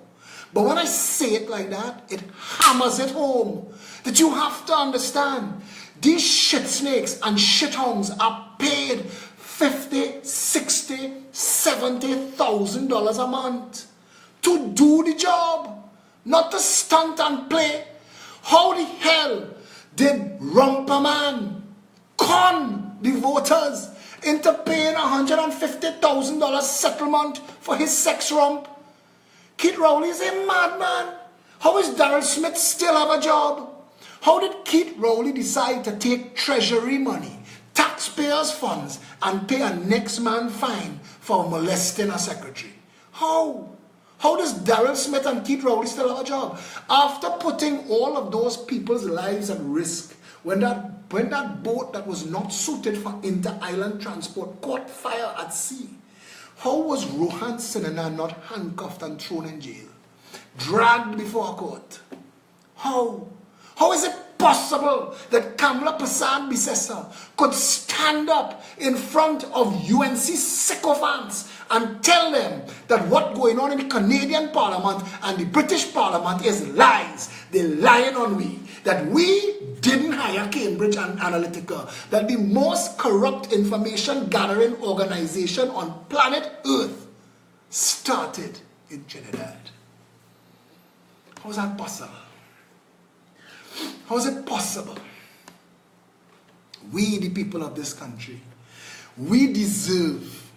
But when I say it like that, it hammers it home that you have to understand these shit snakes and shithounds are paid $50,000, $60,000, $70,000 a month to do the job, not to stunt and play. How the hell did Rumperman con the voters into paying $150,000 settlement for his sex rump? Keith Rowley is a madman. How is Darrell Smith still have a job? How did Keith Rowley decide to take treasury money, taxpayers' funds, and pay a next man fine for molesting a secretary? How? How does Darrell Smith and Keith Rowley still have a job? After putting all of those people's lives at risk, when that boat that was not suited for inter-island transport caught fire at sea, how was Rohan Sinanan not handcuffed and thrown in jail, dragged before a court? How? How is it possible that Kamla Prasad Bisesa could stand up in front of UNC sycophants and tell them that what's going on in the Canadian Parliament and the British Parliament is lies? They're lying on we. That we didn't hire Cambridge Analytica. That the most corrupt information gathering organization on planet Earth started in Trinidad. How is that possible? How is it possible? We, the people of this country, we deserve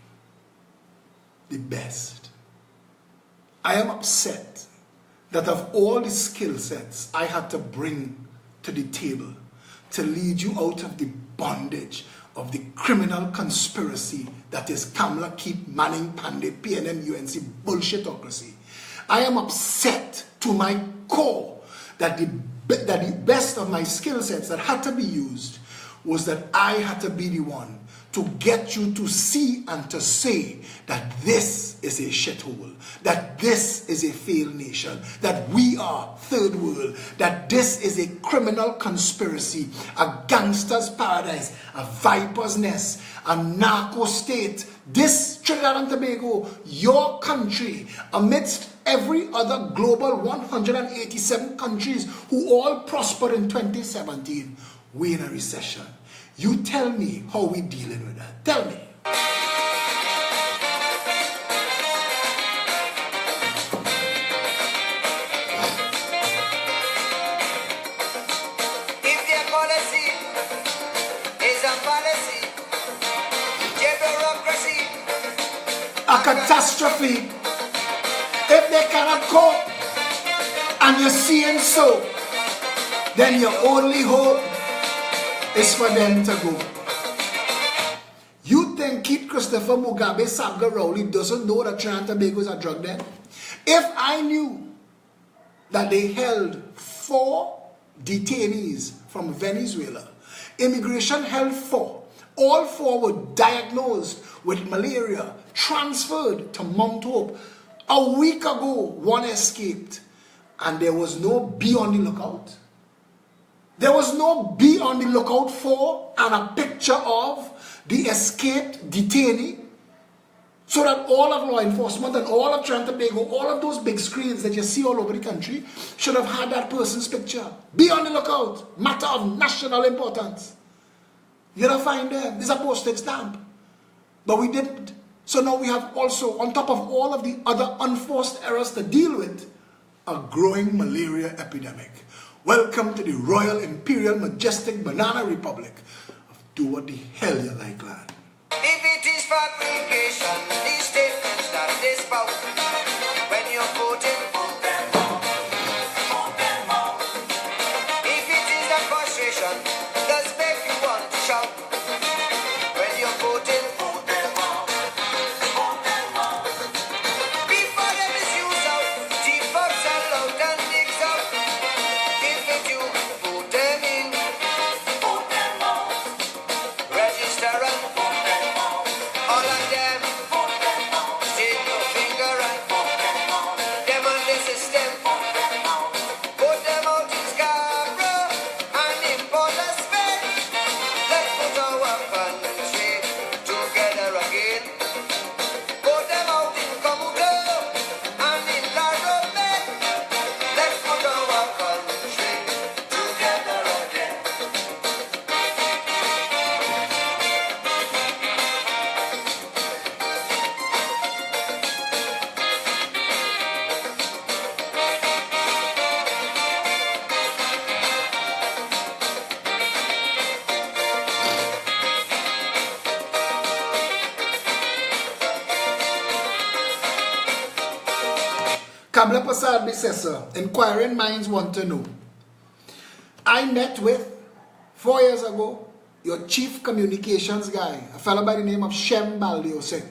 the best. I am upset that of all the skill sets I had to bring to the table to lead you out of the bondage of the criminal conspiracy that is Kamla, Keith, Manning, Pandey, PNM, UNC bullshitocracy, I am upset to my core that the best of my skill sets that had to be used was that I had to be the one to get you to see and to say that this is a shithole, that this is a failed nation, that we are third world, that this is a criminal conspiracy, a gangster's paradise, a viper's nest, a narco state. This Trinidad and Tobago, your country, amidst every other global 187 countries who all prospered in 2017, we're in a recession. You tell me how we dealing with that. Tell me. If their policy is a policy, bureaucracy, A catastrophe. If they cannot cope and you're seeing so, then your only hope is for them to go. You think Keith Christopher Mugabe Sabgarowli doesn't know that Trinidad and Tobago is a drug den? If I knew that they held 4 detainees from Venezuela, immigration held 4, all 4 were diagnosed with malaria, transferred to Mount Hope. A week ago, 1 escaped, and there was no bee on the lookout. There was no bee on the lookout for and a picture of the escaped detainee. So that all of law enforcement and all of Trinidad and Tobago, all of those big screens that you see all over the country, should have had that person's picture. Be on the lookout. Matter of national importance. You don't find them. It's a postage stamp. But we didn't. So now we have also, on top of all of the other unforced errors to deal with, a growing malaria epidemic. Welcome to the Royal Imperial Majestic Banana Republic. Do what the hell you like, lad. If it is fabrication, these statements that they spout, when you're voting, vote them out, vote them out. If it is a frustration, does make you want to shout, when you're voting, vote them out, vote them out. Before they misuse out, deep bugs and loud and digs out. If it you, vote them in, vote them out. Register and vote them out. All of them, vote them out. Stick your finger and vote them out. Them on the system, vote them out. Vote them out in Scarborough and in Port of Spain. Let's put our country together again. Vote them out in Comodo and in Laramie. Let's put our country together again. Kamla Prasad Bissessor, inquiring minds want to know. I met with, 4 years ago, your chief communications guy, a fellow by the name of Shem Baldio Singh.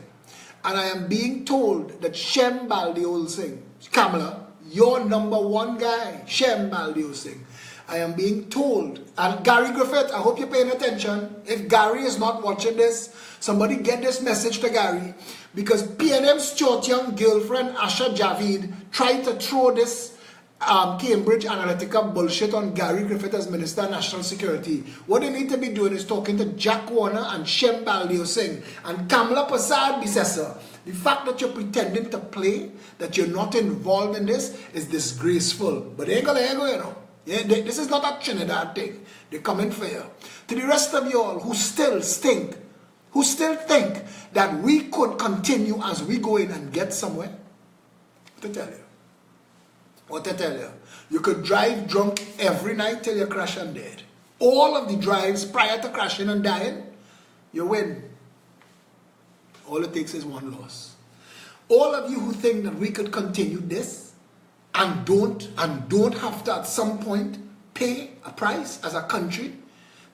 And I am being told that Shem Baldio Singh, Kamla, your number one guy, Shem Baldio Singh, I am being told, and Gary Griffith, I hope you're paying attention. If Gary is not watching this, somebody get this message to Gary, because PNM's short young girlfriend, Asha Javid, tried to throw this Cambridge Analytica bullshit on Gary Griffith as Minister of National Security. What they need to be doing is talking to Jack Warner and Shem Baldio Singh and Kamla Prasad Bissessor. The fact that you're pretending to play, that you're not involved in this, is disgraceful. But they ain't gonna you know. Yeah, this is not a Trinidad thing. They're coming for you. To the rest of you all who still stink, who still think that we could continue as we go in and get somewhere, what to tell you? What to tell you? You could drive drunk every night till you crash and dead. All of the drives prior to crashing and dying, you win. All it takes is one loss. All of you who think that we could continue this and don't have to at some point pay a price as a country,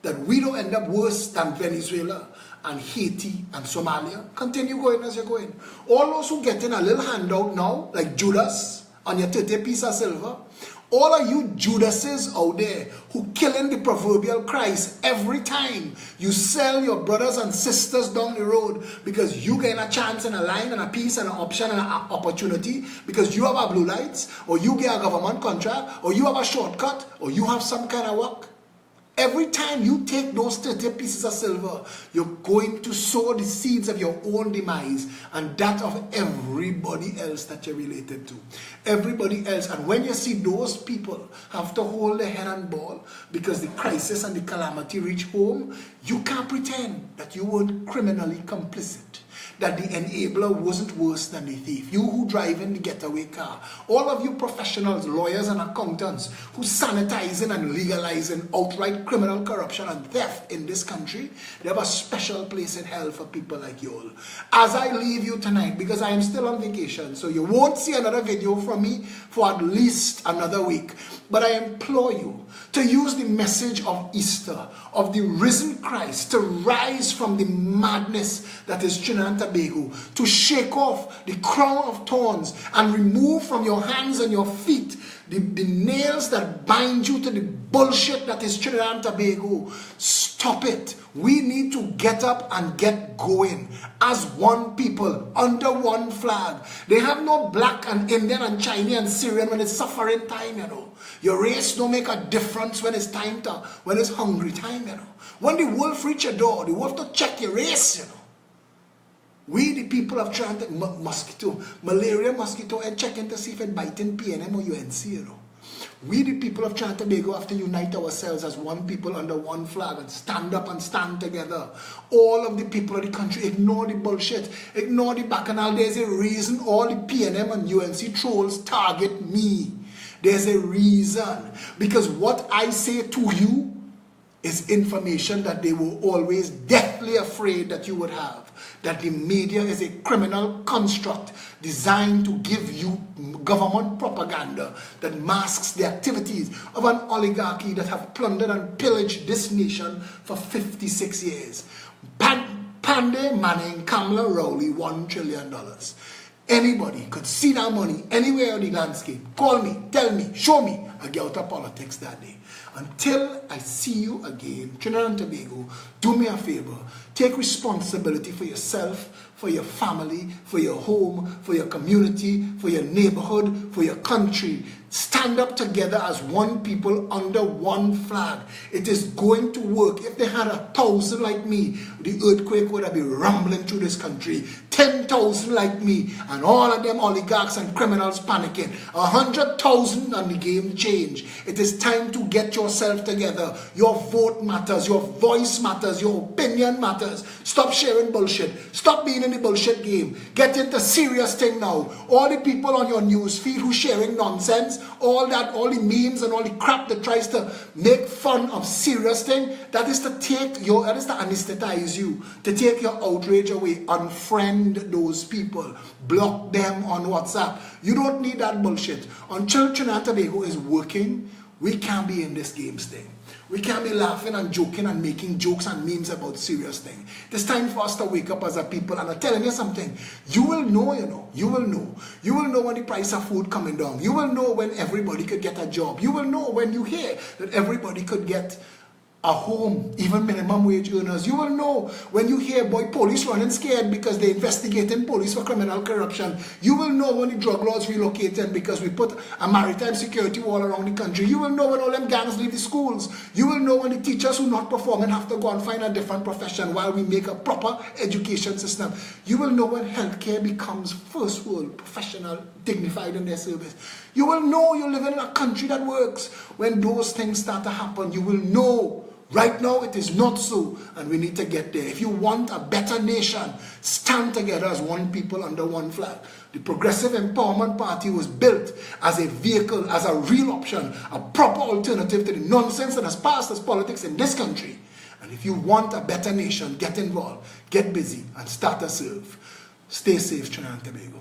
that we don't end up worse than Venezuela and Haiti and Somalia, continue going as you're going. All those who getting a little handout now, like Judas on your 30 piece of silver, all of you Judases out there who killing the proverbial Christ every time you sell your brothers and sisters down the road because you get a chance and a line and a piece and an option and an opportunity because you have a blue lights, or you get a government contract, or you have a shortcut, or you have some kind of work. Every time you take those 30 pieces of silver, you're going to sow the seeds of your own demise and that of everybody else that you're related to. Everybody else. And when you see those people have to hold their head and ball because the crisis and the calamity reach home, you can't pretend that you weren't criminally complicit, that the enabler wasn't worse than the thief. You who drive in the getaway car, all of you professionals, lawyers and accountants who sanitizing and legalizing outright criminal corruption and theft in this country, they have a special place in hell for people like you all. As I leave you tonight, because I am still on vacation, so you won't see another video from me for at least another week, but I implore you to use the message of Easter, of the risen Christ, to rise from the madness that is Trinidad and Tobago, to shake off the crown of thorns and remove from your hands and your feet the nails that bind you to the bullshit that is Trinidad and Tobago. Stop it. We need to get up and get going as one people under one flag. They have no black and Indian and Chinese and Syrian when it's suffering time, you know. Your race don't make a difference when it's time to, when it's hungry time, you know. When the wolf reach your door, the wolf to check your race, you know. We, the people of Trinidad, malaria mosquito, and checking to see if it biting PNM or UNC, you know. We, the people of Trinidad and Tobago, have to unite ourselves as one people under one flag and stand up and stand together. All of the people of the country, ignore the bullshit, ignore the bacchanal. There's a reason all the PNM and UNC trolls target me. There's a reason. Because what I say to you is information that they were always deathly afraid that you would have. That the media is a criminal construct designed to give you government propaganda that masks the activities of an oligarchy that have plundered and pillaged this nation for 56 years. Pandey, Manning, Kamala, Rowley, $1 trillion. Anybody could see that money anywhere on the landscape. Call me, tell me, show me. I get out of politics that day. Until I see you again, Trinidad and Tobago, do me a favor. Take responsibility for yourself, for your family, for your home, for your community, for your neighborhood, for your country. Stand up together as one people under one flag. It is going to work. If they had 1,000 like me, the earthquake would have been rumbling through this country. 10,000 like me, and all of them oligarchs and criminals panicking. 100,000 and the game change. It is time to get yourself together. Your vote matters. Your voice matters. Your opinion matters. Stop sharing bullshit. Stop being in the bullshit game. Get into serious thing now. All the people on your news feed who sharing nonsense, all the memes and all the crap that tries to make fun of serious thing, that is to anesthetize you, to take your outrage away. Unfriend those people. Block them on WhatsApp. You don't need that bullshit. Until Trinidad and Tobago is working, we can't be in this games thing. We can't be laughing and joking and making jokes and memes about serious things. It's time for us to wake up as a people. And I'm telling you something. You will know, You will know. You will know when the price of food coming down. You will know when everybody could get a job. You will know when you hear that everybody could get a home, even minimum wage earners. You will know when you hear police running scared because they're investigating police for criminal corruption. You will know when the drug laws relocated because we put a maritime security wall around the country. You will know when all them gangs leave the schools. You will know when the teachers who not performing have to go and find a different profession while we make a proper education system. You will know when healthcare becomes first world, professional, dignified in their service. You will know you're living in a country that works. When those things start to happen, you will know. Right now, it is not so, and we need to get there. If you want a better nation, stand together as one people under one flag. The Progressive Empowerment Party was built as a vehicle, as a real option, a proper alternative to the nonsense that has passed as politics in this country. And if you want a better nation, get involved, get busy, and start to serve. Stay safe, Trinidad and Tobago.